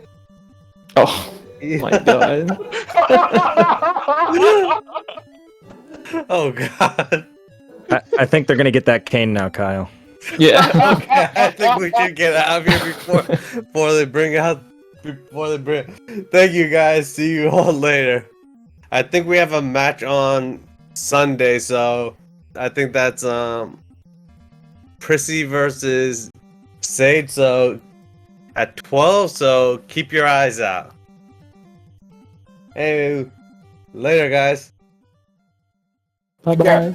Oh my god. Oh god. I think they're gonna get that cane now, Kyle. Yeah. Okay, I think we should get out of here before they bring. Thank you guys. See you all later. I think we have a match on Sunday, so I think that's Prissy versus Sage. So at 12. So keep your eyes out. Hey, later, guys. Bye bye.